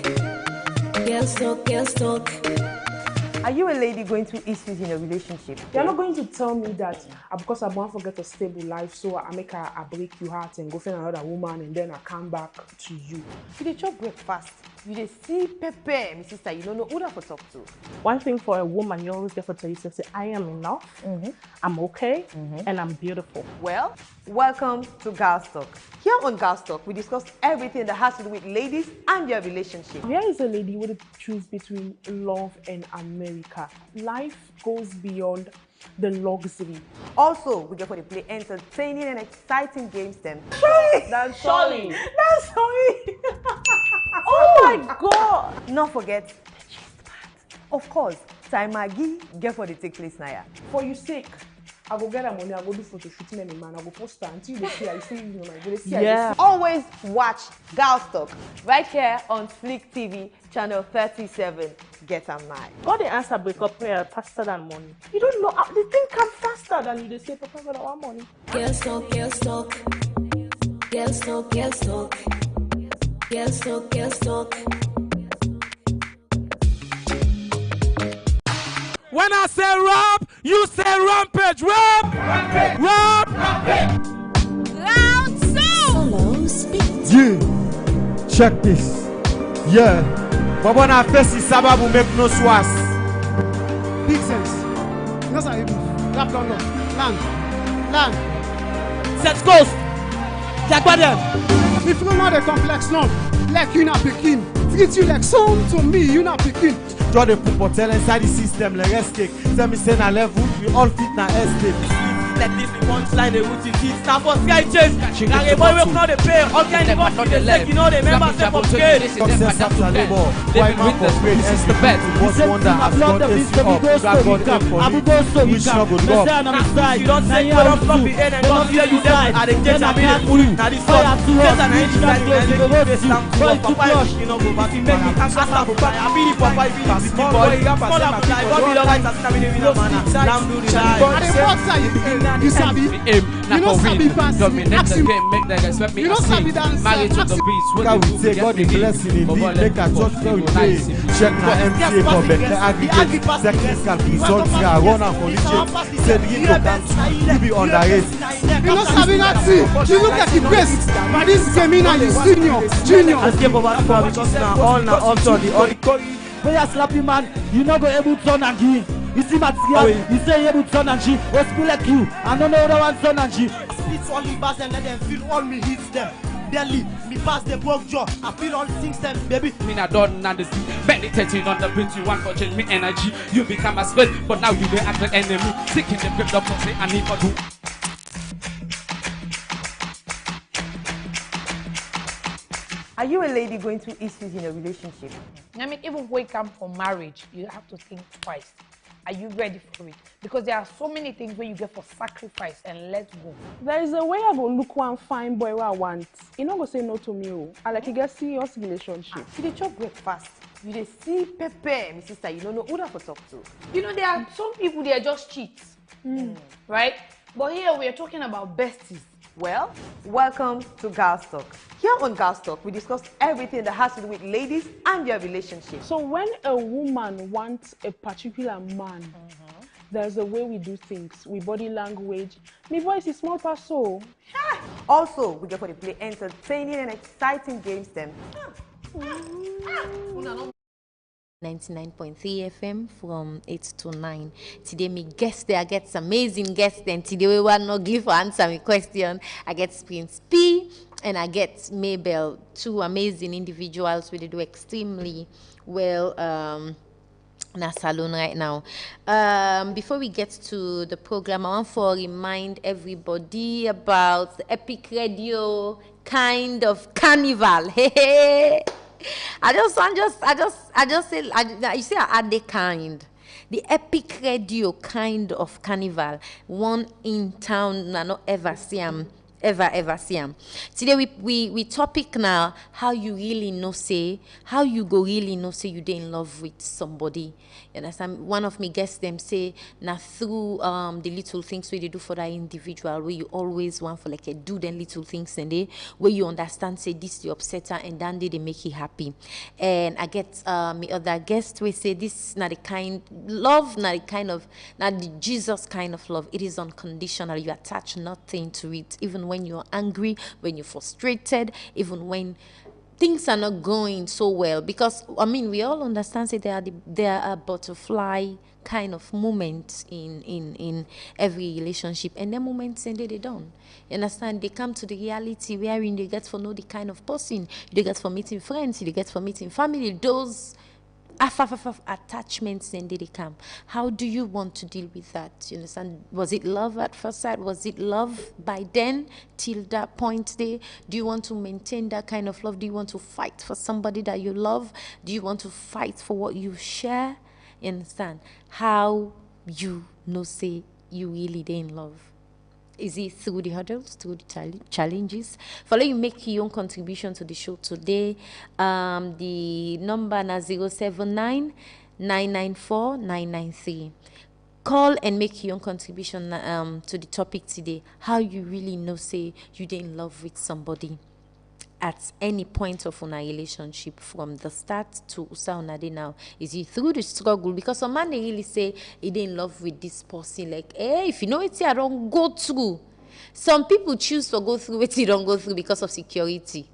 [SPEAKER 4] Girls talk, girls talk.
[SPEAKER 6] Are you a lady going through issues in a relationship?
[SPEAKER 5] You're not going to tell me that because I want to get a stable life, so I break your heart and go find another woman and then I come back to you.
[SPEAKER 6] You dey chop breakfast. You dey see pepper, my sister. You don't know who to talk to.
[SPEAKER 5] One thing for a woman, you always get to tell yourself, say, I am enough, I'm okay, and I'm beautiful.
[SPEAKER 6] Well, welcome to Girls Talk. Here on Girls Talk, we discuss everything that has to do with ladies and their relationship.
[SPEAKER 5] Here is a lady who would choose between love and America. Life goes beyond the luxury.
[SPEAKER 6] Also, we get for the play entertaining and exciting games then.
[SPEAKER 5] That's Shirley. That's Shirley. Oh my God.
[SPEAKER 6] Not forget the gist part. Of course, time Maggie get for the take place now.
[SPEAKER 5] For your sake, I go get that money, I go do photo shooting and man, I go post that until they see I see you know, I see.
[SPEAKER 6] Yeah. Always watch Girls Talk right here on Flick TV channel 37. Get a mind.
[SPEAKER 5] God the answer break up prayer faster than money. You don't know they think come faster than you. They say Papa God I want money.
[SPEAKER 4] Girls talk, girls talk. Girls talk, girls talk. Girls talk, girls talk.
[SPEAKER 7] When I say rap, you say rampage. Rap! Rampage! Rap! Rampage!
[SPEAKER 4] Round two!
[SPEAKER 7] Yeah! Check this. Yeah. But when I face this, Sababu make no swas.
[SPEAKER 8] Big sense. You know what rap down low. Land.
[SPEAKER 7] Set coast. Jaguar.
[SPEAKER 8] If you don't know the complex now, like you not picking. Treat you like some to me, you not picking.
[SPEAKER 7] Draw the football tell inside the system, like escape. Tell me say na level, we all fit na escape. Let this be punchline, the routine kids. Now for sky chase, now the boy will not the pay. All kind of work the leg, you know the members step up scale. Success after labor, why man for great is the best. What's wonder has got this up, grab God up for you. We struggle up. You don't say you don't flop the end and don't hear you die. At the gate I made it full. Now this one, just an engine that is stamp for Papa, you know, go back to make me can't stop for Papa. I be the Papa, I be the small boy, small up, I don't be the light, I'm not the window man. Lamb do the light.
[SPEAKER 8] You sabi, you You know sabi pass me.
[SPEAKER 7] Dominate
[SPEAKER 8] Ask
[SPEAKER 7] the
[SPEAKER 8] him.
[SPEAKER 7] game, make them respect me.
[SPEAKER 8] You know sabi dance.
[SPEAKER 7] Married to
[SPEAKER 8] Ask
[SPEAKER 7] the
[SPEAKER 8] him.
[SPEAKER 7] beats. What
[SPEAKER 12] God
[SPEAKER 7] they
[SPEAKER 12] we
[SPEAKER 7] do,
[SPEAKER 12] say
[SPEAKER 7] get
[SPEAKER 12] God
[SPEAKER 7] me
[SPEAKER 12] the
[SPEAKER 7] in.
[SPEAKER 12] blessing indeed.
[SPEAKER 7] But
[SPEAKER 12] Make a church
[SPEAKER 7] let
[SPEAKER 12] where we
[SPEAKER 7] me
[SPEAKER 12] pray.
[SPEAKER 7] nice if you
[SPEAKER 12] Check
[SPEAKER 7] do.
[SPEAKER 12] na MTA for better aggregate. Technical results are run and collegiate. Say begin to dance. You be underrated.
[SPEAKER 8] You know sabi that thing. You look at the best. But this Gemina is senior, junior.
[SPEAKER 7] Escape over the far because now all turn the all.
[SPEAKER 12] When you slap you man, you not go able to turn and give. You see material, you say you able to turn and G. Or school like you, I don't know the one turn and G.
[SPEAKER 7] Split all the bars and let them feel all me hits them. Daily, me pass the broke jaw. I feel all things them, baby. Me not done understand. Meditating on the prince, you want to change me energy. You become a spell, but now you the actual enemy. Sick in the grip, the say I need for do.
[SPEAKER 6] Are you a lady going through issues in a relationship?
[SPEAKER 13] I mean, even when you come for marriage, you have to think twice. Are you ready for it? Because there are so many things where you get for sacrifice and let go.
[SPEAKER 5] There is a way I go look one fine boy where I want. He not go say no to me. I like he get serious relationship.
[SPEAKER 6] You dey chop breakfast. You dey see pepper, my sister. You don't know who that for talk to.
[SPEAKER 13] You know, there are some people, they are just cheats. Right? But here we are talking about besties.
[SPEAKER 6] Well, welcome to Girls Talk. Here on Girls Talk, we discuss everything that has to do with ladies and their relationships.
[SPEAKER 5] So when a woman wants a particular man, there's a way we do things. We body language. My voice is small past so.
[SPEAKER 6] Also, we get for the play entertaining and exciting games them.
[SPEAKER 9] 99.3 FM from 8 to 9. Today, me guest there, I get some amazing guests, and today we want no give for answer my question. I get Prince P and I get Mabel, two amazing individuals. We do extremely well in our salon right now. Before we get to the program, I want to remind everybody about the Epic Radio kind of carnival. Hey. I just say, you see, I add the kind. The Epic Radio kind of carnival. One in town, I not ever see them. Ever see them. Today we topic now how you really know say, how you go really know say you dey in love with somebody. You understand? One of me guests them say now through the little things we they do for that individual where you always want for like a do them little things and they where you understand say this you upset her and then they make you happy. And I get me other guest we say this not the kind love, not the kind of not the Jesus kind of love. It is unconditional. You attach nothing to it, even when you're angry, when you're frustrated, even when things are not going so well. Because I mean, we all understand that there are butterfly kind of moments in every relationship, and then moments and they don't. You understand? They come to the reality wherein they get for know the kind of person, they get for meeting friends, they get for meeting family. Those attachments and they come. How do you want to deal with that? You understand? Was it love at first sight? Was it love by then till that point there? Do you want to maintain that kind of love? Do you want to fight for somebody that you love? Do you want to fight for what you share? You understand? How you know say you really dey in love? Is it through the hurdles, through the challenges? For you make your own contribution to the show today, the number na 079 994 993. Call and make your own contribution to the topic today. How you really know say you dey in love with somebody at any point of una relationship from the start to usa una dey now. Is it through the struggle? Because some man they really say he dey in love with this person. Like, hey, if you know it, I don't go through. Some people choose to go through what you don't go through because of security,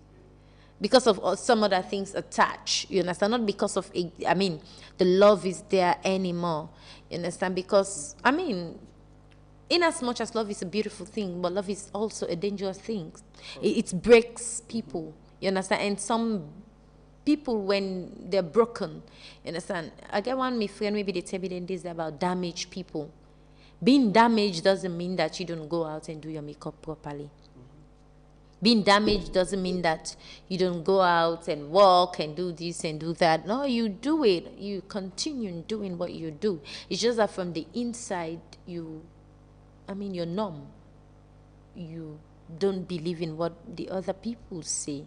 [SPEAKER 9] because of some other things attached. You understand? Not because of the love is there anymore. You understand? Because in as much as love is a beautiful thing, but love is also a dangerous thing. It breaks people, you understand? And some people, when they're broken, you understand? I get one, my friend, maybe they tell me then this about damaged people. Being damaged doesn't mean that you don't go out and do your makeup properly. Being damaged doesn't mean that you don't go out and walk and do this and do that. No, you do it. You continue doing what you do. It's just that from the inside, you're numb. You don't believe in what the other people say.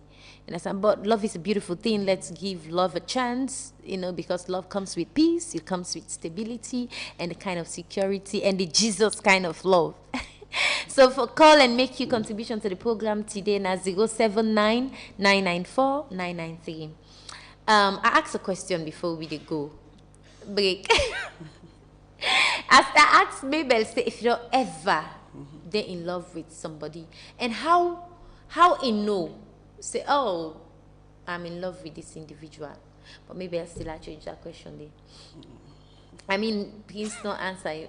[SPEAKER 9] But love is a beautiful thing. Let's give love a chance, because love comes with peace, it comes with stability and a kind of security and the Jesus kind of love. So for call and make your contribution to the program today na 079 994 993. I asked a question before we dey go break. As I asked Mabel, say if you're ever they in love with somebody, and how he know say, oh, I'm in love with this individual, but maybe I still I change that question there. I mean, please don't answer you.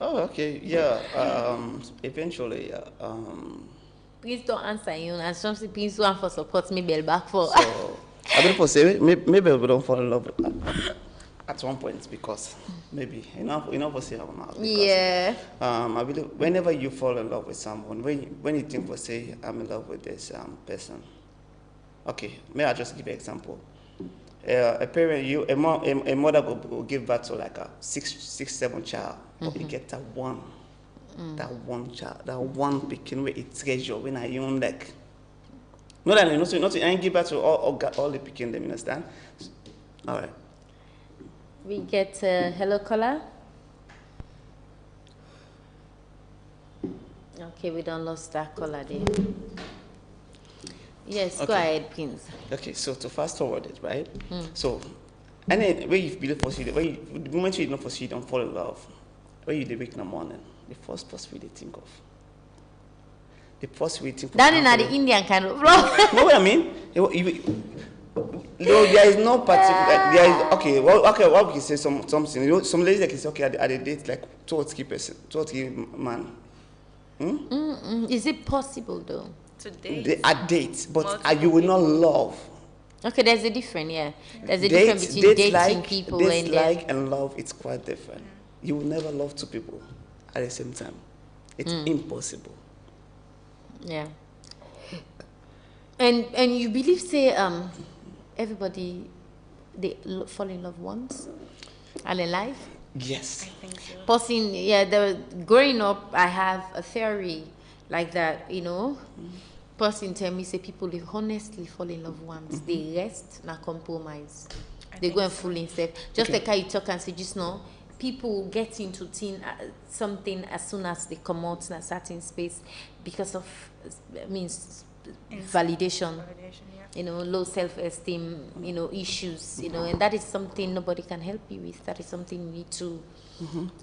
[SPEAKER 11] Oh, okay, yeah. Eventually,
[SPEAKER 9] Please don't answer you. And something please want for support Mabel back for.
[SPEAKER 11] So I don't for say maybe we don't fall in love at one point because maybe you know for say how now.
[SPEAKER 9] Yeah.
[SPEAKER 11] I believe whenever you fall in love with someone, when you think for say I'm in love with this person. Okay, may I just give an example? A parent, a mother will give birth to like a six, 7 child, but you get that one child, that one picking where it treasure when I young like. Not that not I ain't give birth to all the picking them, you understand? All right.
[SPEAKER 9] We get hello caller. Okay, we don't lost that caller there. Yes, okay. Go ahead, please.
[SPEAKER 11] Okay, so to fast forward it, right? So, and then when you believe proceed, the moment you don't proceed, don't fall in love. When you wake in the morning, the first way they think of. The first way they think of.
[SPEAKER 9] That is not the Indian kind of love.
[SPEAKER 11] You know what I mean? No, there is no particular. There is okay. Well, okay. What we can say something. You know, some ladies like can say, okay, I date like towards man.
[SPEAKER 9] Is it possible though?
[SPEAKER 10] To date.
[SPEAKER 11] They are dates, but you will not love.
[SPEAKER 9] Okay, there's a difference, yeah. There's a difference between dating people and
[SPEAKER 11] and love. It's quite different. You will never love two people at the same time. It's impossible.
[SPEAKER 9] Yeah. And you believe say everybody they fall in love once and in life?
[SPEAKER 11] Yes.
[SPEAKER 10] I think so.
[SPEAKER 9] Growing up, I have a theory like that, you know. Person tell me say people they honestly fall in love once. They rest na compromise. They go and fool themselves. Just like how you talk and say just now, people get into something as soon as they come out in a certain space because of validation. You know, low self-esteem, you know, issues, you know, and that is something nobody can help you with. That is something you need to,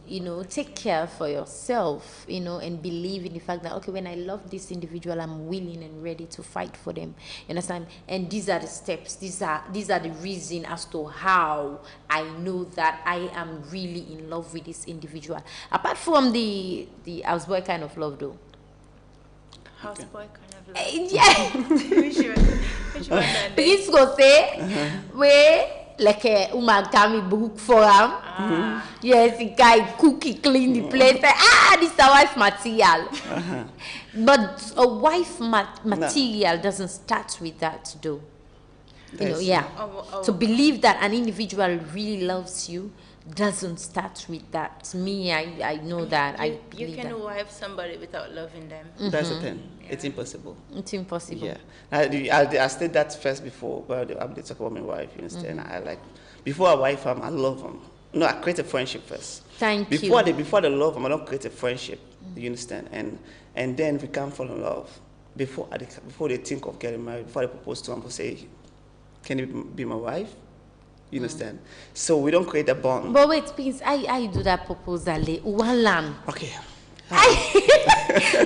[SPEAKER 9] you know, take care for yourself, you know, and believe in the fact that, okay, when I love this individual, I'm willing and ready to fight for them. You understand? And these are the steps. These are the reason as to how I know that I am really in love with this individual. Apart from the houseboy kind of love, though.
[SPEAKER 10] Houseboy kind of love.
[SPEAKER 9] Yeah.
[SPEAKER 10] Which one?
[SPEAKER 9] Please go say where like a woman come book for him. Yes, the guy cook, he clean the place. This is a wife material. But a wife material doesn't start with that, though. You know, yeah. To believe that an individual really loves you doesn't start with that. To me, I know that.
[SPEAKER 10] You can wife somebody without loving them.
[SPEAKER 11] That's the thing. Yeah. It's impossible.
[SPEAKER 9] It's impossible.
[SPEAKER 11] Yeah. I said that first before. Well, I'm talk about my wife. You understand? I like before I wife him, I love him. No, I create a friendship first.
[SPEAKER 9] Thank you.
[SPEAKER 11] Before the love him, I don't create a friendship. You understand? And then we can fall in love. Before they think of getting married, before they propose to him, they say, "Can you be my wife?" You understand? So we don't create a bond.
[SPEAKER 9] But wait, please, I do that proposal. One lamb.
[SPEAKER 11] Okay.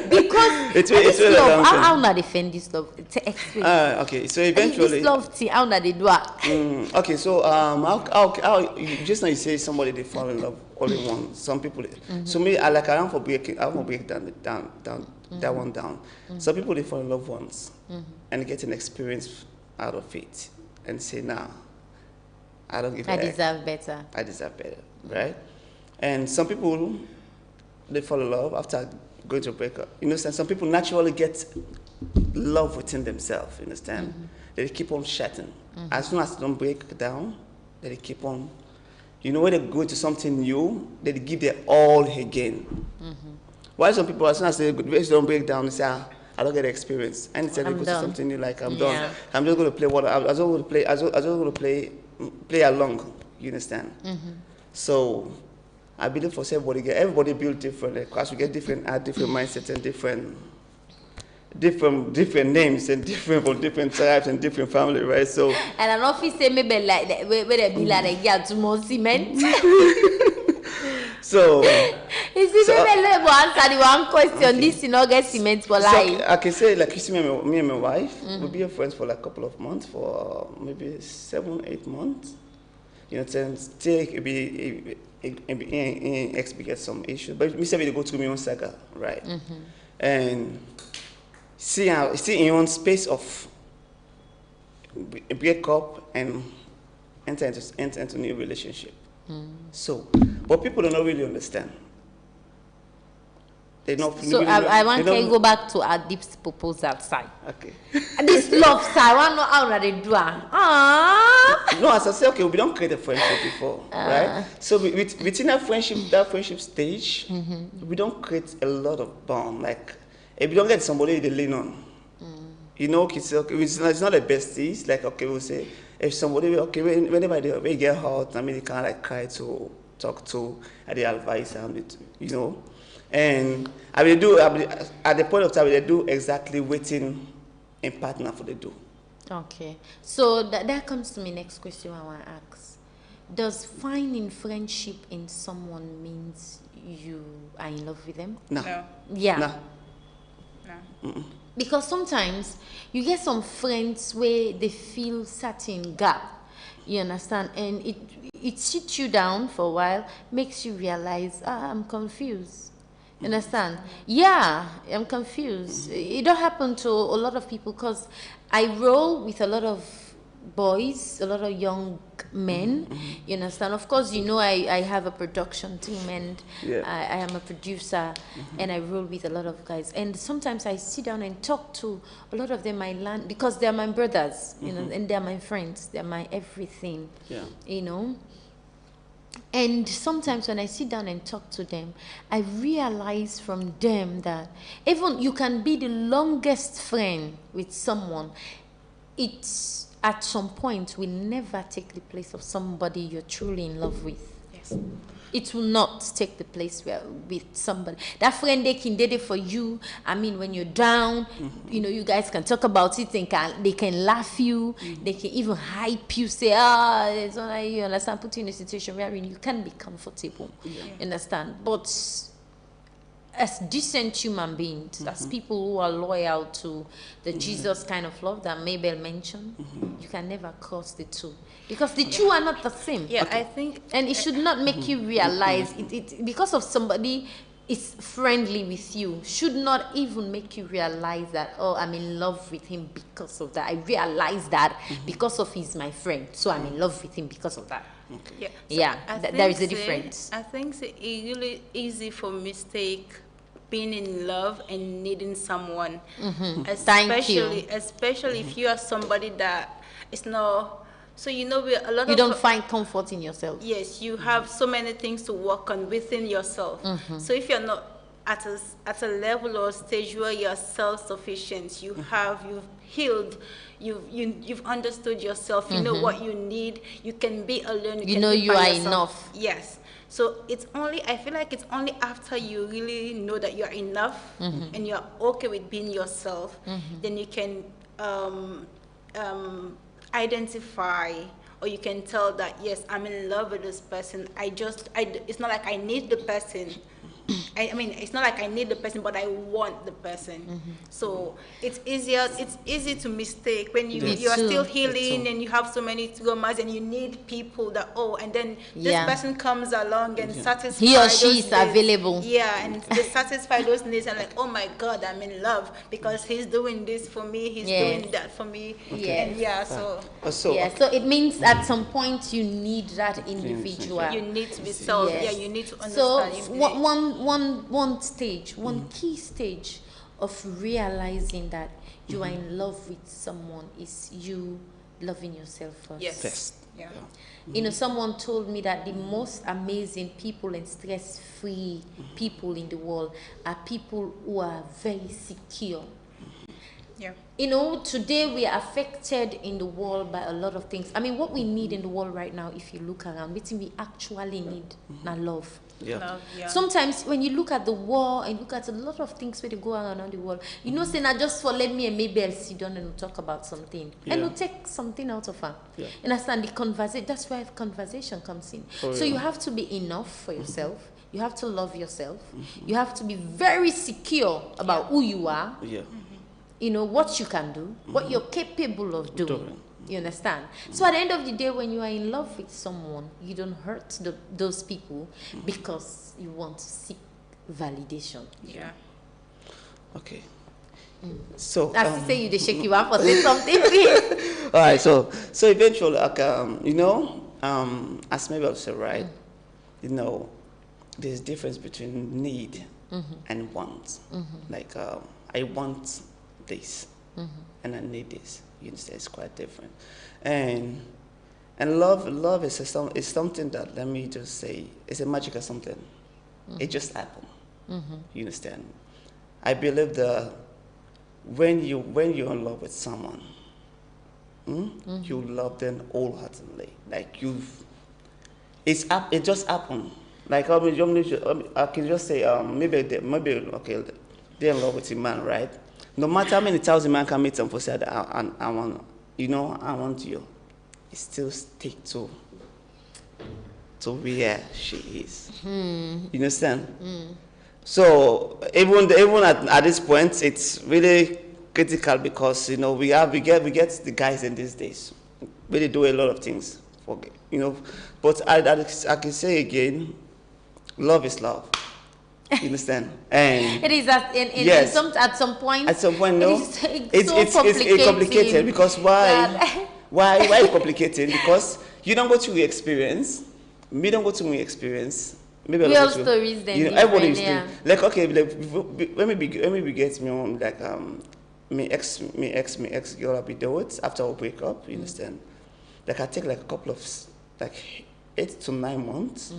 [SPEAKER 9] Because
[SPEAKER 11] it's
[SPEAKER 9] love, how not defend this love? Explain.
[SPEAKER 11] Okay, so eventually
[SPEAKER 9] this love thing, how not they do it?
[SPEAKER 11] Okay, so how just now you say somebody they fall in love only one. Some people. So me, I want to break down that one down. Some people they fall in love once and get an experience out of it and say now. I don't give a heck.
[SPEAKER 9] Deserve better.
[SPEAKER 11] I deserve better, right? And some people, they fall in love after going to a breakup. You understand? Some people naturally get love within themselves, you understand? They keep on chatting. As soon as they don't break down, they keep on, you know, when they go to something new, they give their all again. Why some people, as soon as they don't break down, they say, I don't get the experience. Anytime they go to something new, like I'm done. I'm just going to play what I was going to play. Play along, you understand? So I believe for everybody build different. Because we get different mindsets and different names and different tribes and different family, right? So.
[SPEAKER 9] And an office say maybe like that, where they be like they get more cement.
[SPEAKER 11] So.
[SPEAKER 9] Is it maybe answer the one question? This you not get cement for life.
[SPEAKER 11] So I can say like you see me and my wife, we'll be friends for like a couple of months, for maybe 7-8 months. You know, till it be get some issues. But me say we go through my own saga, right? And see in your own space of break up and enter into new relationship. So, but people don't really understand. They not.
[SPEAKER 9] So I want to go back to our deep proposal side.
[SPEAKER 11] Okay.
[SPEAKER 9] This love side, I want to know how they do it.
[SPEAKER 11] No, as I say, okay, we don't create a friendship before, right? So within that friendship stage, we don't create a lot of bond. Like if you don't get somebody to lean on, you know, it's not the besties. Like okay, we'll say if somebody whenever they get hurt, I mean, they kind of like cry to talk to, and they advise them, you know. And I will do at the point of time they do exactly waiting in partner for the do.
[SPEAKER 9] Okay, so that comes to my next question. I want to ask: does finding friendship in someone means you are in love with them?
[SPEAKER 11] No.
[SPEAKER 9] Yeah. No. Because sometimes you get some friends where they feel certain gap. You understand, and it sits you down for a while, makes you realize, I'm confused. You understand? Yeah, I'm confused. It don't happen to a lot of people because I roll with a lot of boys, a lot of young men. You understand? Of course, you know I have a production team and I am a producer and I roll with a lot of guys. And sometimes I sit down and talk to a lot of them. I learn because they're my brothers, you know, and they're my friends. They're my everything. Yeah. You know. And sometimes when I sit down and talk to them, I realize from them that even you can be the longest friend with someone, it's at some point will never take the place of somebody you're truly in love with. Yes. It will not take the place with somebody. That friend they can date it for you. I mean, when you're down, you know, you guys can talk about it and they can laugh you. They can even hype you, say, it's not like you understand, put you in a situation where you can be comfortable. Understand? But as decent human beings, as people who are loyal to the Jesus kind of love that Mabel mentioned, you can never cross the two. Because the two are not the same.
[SPEAKER 10] Yeah, I think...
[SPEAKER 9] And it should not make you realize, it because of somebody is friendly with you, should not even make you realize that, oh, I'm in love with him because of that. I realize that because of he's my friend, so I'm in love with him because of that.
[SPEAKER 10] Yeah,
[SPEAKER 9] so there is a difference.
[SPEAKER 10] I think it's really easy for mistake being in love and needing someone, especially if you are somebody that is not. So you know, a lot of
[SPEAKER 9] you don't find comfort in yourself.
[SPEAKER 10] Yes, you have so many things to work on within yourself. So if you're not at a level or stage where you're self-sufficient, you've healed, you've understood yourself, you know what you need, you can be alone.
[SPEAKER 9] You know you are enough.
[SPEAKER 10] Yes. So I feel like it's only after you really know that you're enough and you're okay with being yourself, then you can identify, or you can tell that, yes, I'm in love with this person. It's not like I need the person. I mean, it's not like I need the person, but I want the person. So it's easy to mistake when you are still healing and you have so many traumas and you need people that, and then this person comes along and satisfies
[SPEAKER 9] he or she is available.
[SPEAKER 10] Yeah, and they satisfy those needs and like, oh my God, I'm in love because he's doing this for me, he's doing that for me. So
[SPEAKER 9] it means at some point you need that individual.
[SPEAKER 10] You need to be self. Yeah, you need to understand.
[SPEAKER 9] So one stage, one key stage of realizing that you are in love with someone is you loving yourself first.
[SPEAKER 10] Yes.
[SPEAKER 9] Yeah. You know, someone told me that the most amazing people and stress-free people in the world are people who are very secure.
[SPEAKER 10] Yeah.
[SPEAKER 9] You know, today we are affected in the world by a lot of things. I mean, what we need in the world right now, if you look around, what we actually need now love.
[SPEAKER 11] Yeah.
[SPEAKER 10] Love, yeah.
[SPEAKER 9] Sometimes when you look at the war and look at a lot of things where they go around the world, you know, say now just for let me and maybe I'll sit down and we'll talk about something. And we'll take something out of her.
[SPEAKER 11] Yeah.
[SPEAKER 9] And understand the conversation, that's where conversation comes in. So you have to be enough for yourself. You have to love yourself. You have to be very secure about who you are.
[SPEAKER 11] Yeah.
[SPEAKER 9] You know, what you can do, what you're capable of doing. You understand? So at the end of the day, when you are in love with someone, you don't hurt those people because you want to seek validation.
[SPEAKER 10] Yeah.
[SPEAKER 11] Okay. So
[SPEAKER 9] as you say, you they shake you up or say something, please.
[SPEAKER 11] All right. So eventually, like, you know, as Mabel said, right? You know, there's difference between need and want. Like, I want this, and I need this. You understand? It's quite different, and love is something that, let me just say, it's a magical something. It just happened. You understand? I believe that when you're in love with someone, you love them wholeheartedly. Like it just happened. Like I can just say maybe okay, they're in love with a man, right? No matter how many times a man can meet them for say I want, you know, I want you, it still stick to where she is. You understand? So even at this point, it's really critical because, you know, we get the guys in these days really do a lot of things for, you know. But I can say again, love is love. You understand? And
[SPEAKER 9] it is
[SPEAKER 11] yes,
[SPEAKER 9] at some point,
[SPEAKER 11] no, it's complicated because why complicated? Because you don't go through the experience, me don't go through the experience. Maybe
[SPEAKER 9] real stories then,
[SPEAKER 11] you know, everybody is like, okay, like, let me get me on, like, my ex girl I be there with after we break up. You understand? Like, I take like a couple of like 8 to 9 months.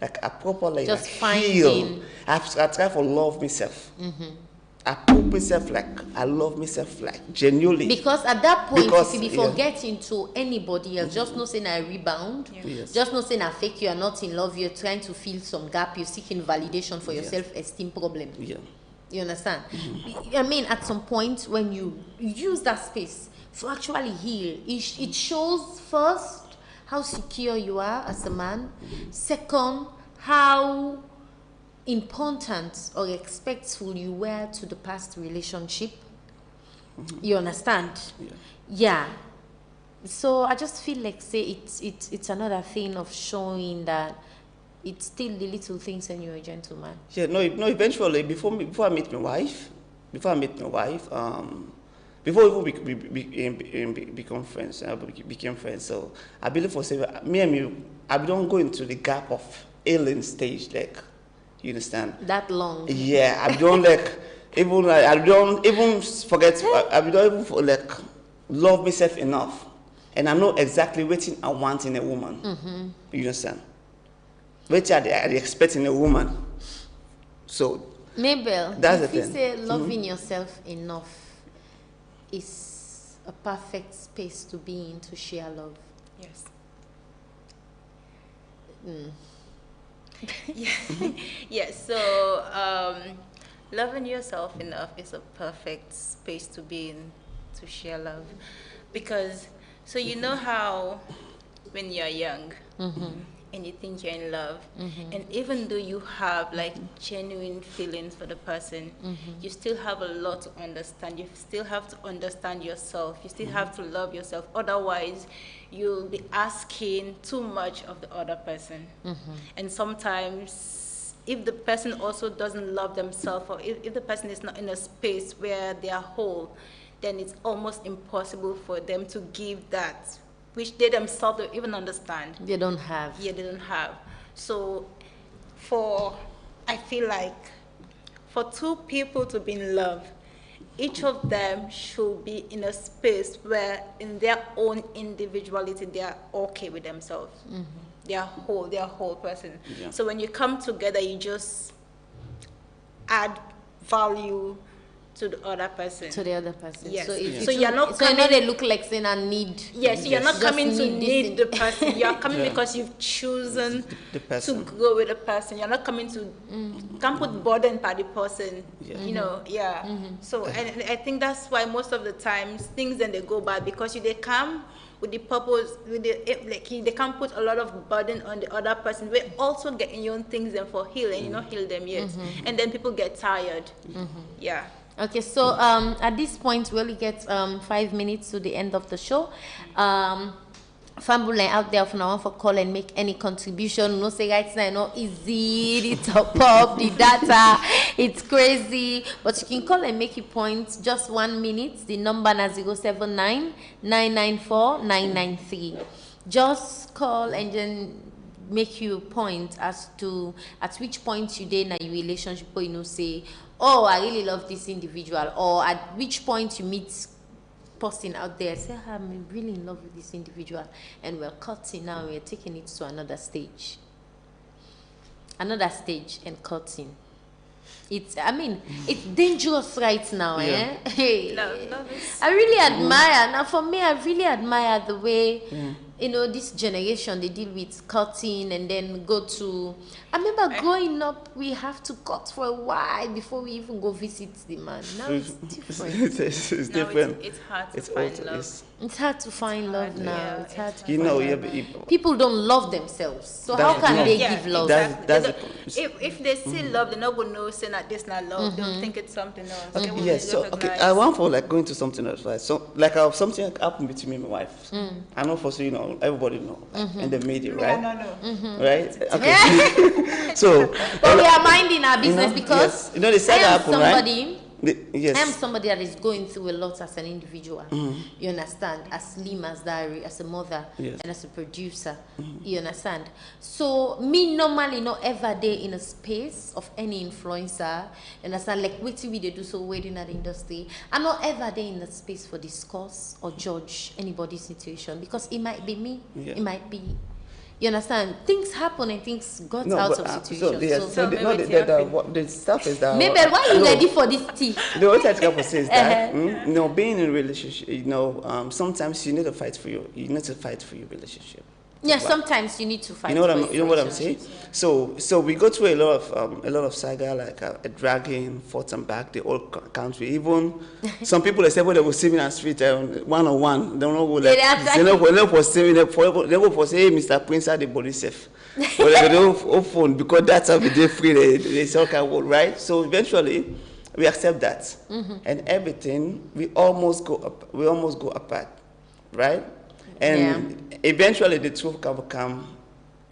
[SPEAKER 11] Like a proper, like,
[SPEAKER 9] just
[SPEAKER 11] heal. I try for love myself. I put myself like, I love myself like genuinely.
[SPEAKER 9] Because at that point, if you be forgetting to anybody else, just not saying I rebound, just not saying I fake, you are not in love, you're trying to fill some gap, you're seeking validation for your self-esteem problem. You understand? I mean, at some point when you use that space to actually heal, it shows first how secure you are as a man. Second, how important or respectful you were to the past relationship. You understand? Yeah. So I just feel like, say, it's another thing of showing that it's still the little things when you're a gentleman.
[SPEAKER 11] Yeah, no. Eventually, before I meet my wife, before we become friends, became friends. So I believe for me and you, I don't go into the gap of alien stage, like, you understand?
[SPEAKER 9] That long.
[SPEAKER 11] Yeah, I don't like I don't even forget. I don't even like love myself enough, and I know exactly what I want in a woman. You understand? What I expect in a woman. So
[SPEAKER 9] Mabel,
[SPEAKER 11] that's
[SPEAKER 9] if
[SPEAKER 11] the
[SPEAKER 9] you
[SPEAKER 11] thing.
[SPEAKER 9] say loving yourself enough is a perfect space to be in to share love.
[SPEAKER 10] Yes. Yes. So loving yourself enough is a perfect space to be in to share love, because so you know how when you're young and you think you're in love, and even though you have like genuine feelings for the person, you still have a lot to understand. You still have to understand yourself. You still have to love yourself. Otherwise, you'll be asking too much of the other person. And sometimes, if the person also doesn't love themselves, or if the person is not in a space where they are whole, then it's almost impossible for them to give that, which they themselves don't even understand.
[SPEAKER 9] They don't have.
[SPEAKER 10] Yeah, they don't have. So I feel like for two people to be in love, each of them should be in a space where in their own individuality, they are okay with themselves. They are a whole person. So when you come together, you just add value to the other person.
[SPEAKER 9] To the other person.
[SPEAKER 10] Yes.
[SPEAKER 9] So, if
[SPEAKER 10] So you're not
[SPEAKER 9] so
[SPEAKER 10] coming.
[SPEAKER 9] you know they look like saying I need.
[SPEAKER 10] Yes, you're not
[SPEAKER 9] Just
[SPEAKER 10] coming to
[SPEAKER 9] need this
[SPEAKER 10] need
[SPEAKER 9] thing.
[SPEAKER 10] the person. You're coming
[SPEAKER 11] Yeah.
[SPEAKER 10] because you've chosen
[SPEAKER 11] The
[SPEAKER 10] to
[SPEAKER 11] person.
[SPEAKER 10] go with the person. You're not coming to can't put burden by the person. You know, yeah. So and I think that's why most of the times things then they go bad because they come with the purpose with they can't put a lot of burden on the other person. We're also getting your own things then for healing, you not heal them yet. And then people get tired. Yeah.
[SPEAKER 9] Okay, so at this point we only get 5 minutes to the end of the show. Family out there for now for call and make any contribution. No say right now, no easy, the top up, the data, it's crazy. But you can call and make your points just 1 minute. The number na 079-994-993. Just call and then make you point as to at which point you did in your relationship, or you know say, oh, I really love this individual, or at which point you meet person out there say, I'm really in love with this individual, and we're cutting now, we're taking it to another stage and cutting. It's it's dangerous right now. Hey,
[SPEAKER 10] Love is
[SPEAKER 9] I really admire now. For me, I really admire the way this generation they deal with cutting and then go to. I remember growing up, we have to cut for a while before we even go visit the man. Now it's different.
[SPEAKER 11] It's different.
[SPEAKER 10] It's hard to find love.
[SPEAKER 9] It's hard to find love now.
[SPEAKER 10] Yeah,
[SPEAKER 9] it's hard to
[SPEAKER 11] You
[SPEAKER 9] find
[SPEAKER 11] know,
[SPEAKER 9] love.
[SPEAKER 11] yeah,
[SPEAKER 9] People don't love themselves. So how
[SPEAKER 11] That's-
[SPEAKER 9] can
[SPEAKER 11] no.
[SPEAKER 9] they
[SPEAKER 10] Yeah,
[SPEAKER 9] give love?
[SPEAKER 10] If they see love, they're not gonna know say that this not love. They'll think it's something else. They
[SPEAKER 11] Okay,
[SPEAKER 10] will
[SPEAKER 11] yes. So, okay, I want for like going to something else, right? So, like, something happened between me and my wife. I know for sure, everybody know, in the media, right? Right? Okay. So,
[SPEAKER 9] But we are minding our business because
[SPEAKER 11] yes. They said
[SPEAKER 9] I
[SPEAKER 11] that
[SPEAKER 9] am
[SPEAKER 11] happened,
[SPEAKER 9] somebody.
[SPEAKER 11] right? Yes.
[SPEAKER 9] I am somebody that is going through a lot as an individual. You understand? As Lim, as Diary, as a mother,
[SPEAKER 11] Yes.
[SPEAKER 9] and as a producer. You understand? So me normally not ever day in a space of any influencer. You understand? Like what we they do so waiting at the industry. I'm not ever day in the space for discuss or judge anybody's situation because it might be me.
[SPEAKER 11] Yeah.
[SPEAKER 9] It might be. You understand? Things happen and things got out of situations.
[SPEAKER 11] The stuff is that.
[SPEAKER 9] Maybe why are you ready for this tea?
[SPEAKER 11] The what I try to say is that being in a relationship, sometimes you need to fight for your relationship.
[SPEAKER 9] Yeah, sometimes you need to fight.
[SPEAKER 11] You know what I'm saying? So we go through a lot of saga like a dragging, forth and back the whole country. Even some people they say when they will see me on the street 1-on-1, they don't know like they go for saying they go for say, hey, Mr. Prince had the body safe. Or they go phone because that's how they free they say okay, right? So eventually we accept that, and everything we almost go apart, right? And eventually the truth come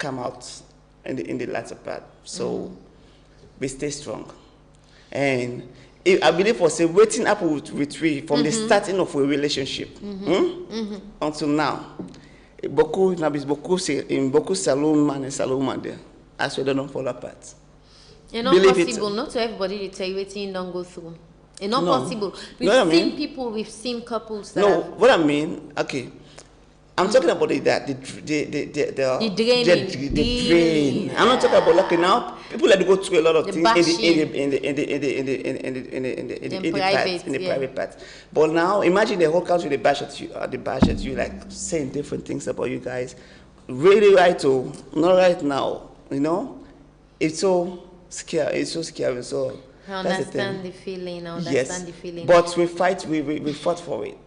[SPEAKER 11] out in the latter part. So we stay strong. And I believe for say waiting up with we from the starting of a relationship until now. Beaucoup saloon man and saloon man there. As we don't fall apart.
[SPEAKER 9] It's not possible. Not to everybody they tell you waiting don't go through. It's not possible. We've seen people, we've seen couples that
[SPEAKER 11] what I mean, okay. I'm talking about the drain. I'm not talking about like now people that go through a lot of things in the private part. But now imagine the whole country they bash at you like saying different things about you guys. Really right or not right now, it's so scary. It's so scary. So
[SPEAKER 9] I understand the feeling. The feeling.
[SPEAKER 11] But we fought for it.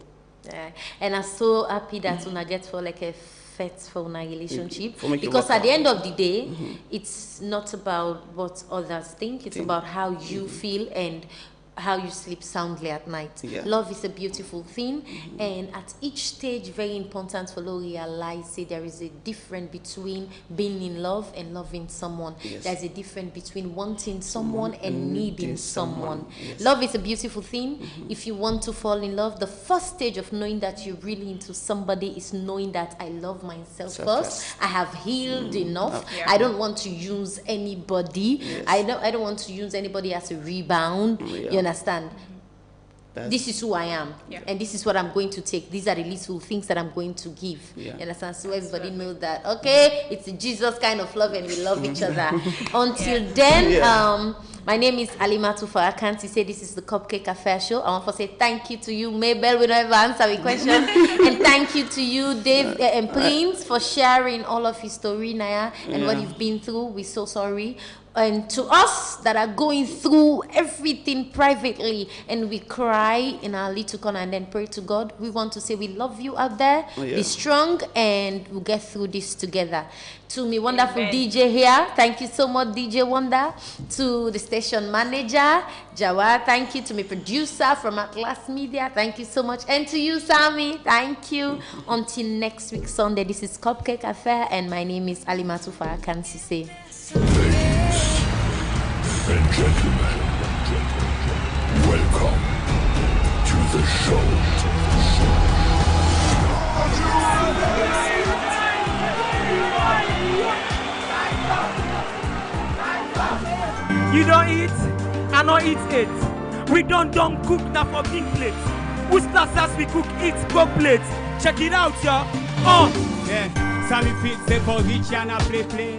[SPEAKER 9] And I'm so happy that una get for like a faithful relationship because at the end of the day, it's not about what others think. It's about how you feel and how you sleep soundly at night. Love is a beautiful thing, and at each stage, very important for you realize there is a difference between being in love and loving someone. There's a difference between wanting someone and needing someone. Love is a beautiful thing. If you want to fall in love, the first stage of knowing that you're really into somebody is knowing that I love myself first. I have healed enough. I don't want to use anybody. I don't want to use anybody as a rebound. You understand? This is who I am, and this is what I'm going to take. These are the little things that I'm going to give. You understand? So everybody knows that, okay, it's a Jesus kind of love and we love each other. Until then, My name is Alimatu Farakanti. Say this is the Cupcake Affair Show. I want to say thank you to you, Mabel. We don't ever answer the question. And thank you to you, Dave and Prince, for sharing all of your story, Naya, and what you've been through. We're so sorry. And to us that are going through everything privately and we cry in our little corner and then pray to God, we want to say we love you out there. Be strong and we'll get through this together. To me wonderful DJ here, thank you so much, DJ Wonder. To the station manager Jawad, thank you. To my producer from Atlas Media, thank you so much. And to you, Sammy, thank you. Until next week Sunday, this is Cupcake Affair and my name is Alimatu Farakanti.
[SPEAKER 14] And gentlemen, welcome to the show.
[SPEAKER 7] You don't eat, I don't eat it. We don't cook now for big plates. Who's as we cook eat go plates. Check it out, y'all.
[SPEAKER 15] Yeah, Sammy fit say for rich and a play.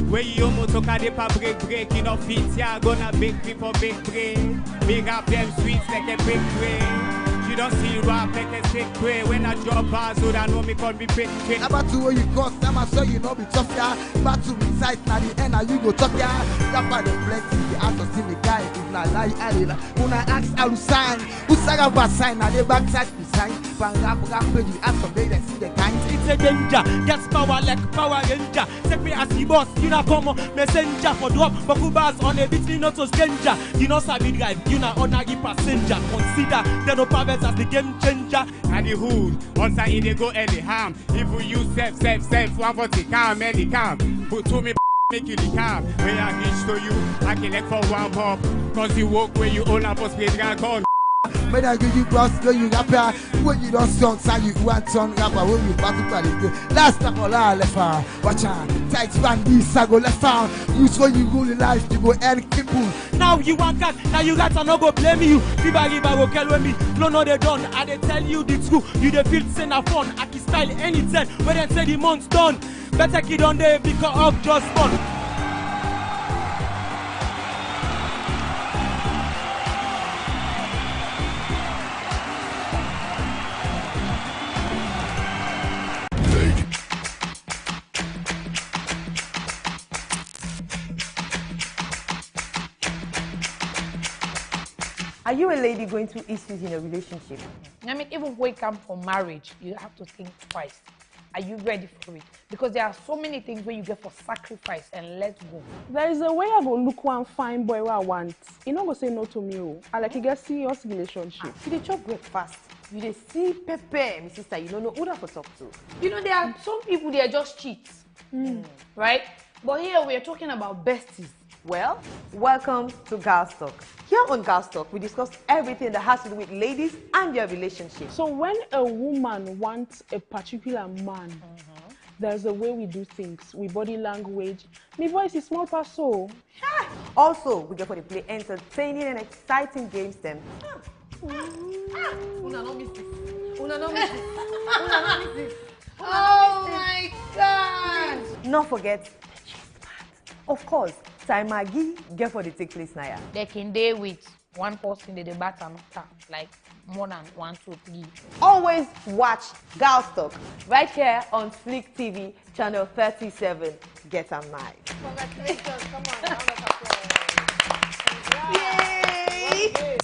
[SPEAKER 15] Where you almost talk a depa break, you know fit, yeah, gonna bake people bake bread. Big up them sweets like a big bread. You don't see rap like a sick way. When I drop bars, so that know me call me big bread.
[SPEAKER 16] About to where you cross, I'm sure you know be tough, yeah. Back to me sight, now the end, and you go top, yeah. Rapper the plenty, the art of the guy, if not lie, when I ask, I'll sign. Who sang about sign, and the backside be sign. Bang rap, you ask some day, they see the kind.
[SPEAKER 7] It's a danger, that's power like Power Ranger. Take me as the boss, you know, come messenger for drop, but who bars on a bit, me not so stranger. You know, Sabi drive, you know, ordinary passenger. Consider the no parents as the game changer.
[SPEAKER 15] And the hood, also in the go any harm. If we use self, one for the calm, any calm. Put to me, make you the calm. When I reach to you, I can let for one pop. Cause you walk where you own up, play dragon.
[SPEAKER 16] When I give you cross, when you rapper, when you don't song, sign you want son rapper, when you battle quality. Last time all I left out, watch out, tight band, this I go left out. You so you go in life, you go end people.
[SPEAKER 7] Now you want that, now you got to no go blame you. Riba go kill with me, no they done. I they tell you the truth, you the feel send a phone. I can style anything, when they say the month's done. Better kid on there because of just fun.
[SPEAKER 6] Are you a lady going through issues in a relationship?
[SPEAKER 13] I mean, even when it comes for marriage, you have to think twice. Are you ready for it? Because there are so many things where you get for sacrifice and let go.
[SPEAKER 5] There is a way I go look one fine boy where I want. You not go say no to me. I like you get serious relationship.
[SPEAKER 6] You dey chop breakfast. You dey see pepper, my sister. You don't know who to talk to.
[SPEAKER 13] You know, there are some people they are just cheats, right? But here we are talking about besties.
[SPEAKER 6] Well, welcome to Girls Talk. Here on Girls Talk, we discuss everything that has to do with ladies and their relationship.
[SPEAKER 5] So when a woman wants a particular man, there's a way we do things. We body language. My voice is small past so.
[SPEAKER 6] Also, we get for the play entertaining and exciting games then.
[SPEAKER 13] Una no miss this. Una no miss this. Una no miss this. Oh my God!
[SPEAKER 6] Not forget the gist part. Of course, time Maggie get for the take place now.
[SPEAKER 13] They can day with one person in the baton, like more than 1, 2, 3.
[SPEAKER 6] Always watch Girls Talk right here on Flick TV, channel 37. Get a night.
[SPEAKER 13] Congratulations! Come on, round of applause.
[SPEAKER 6] Yay!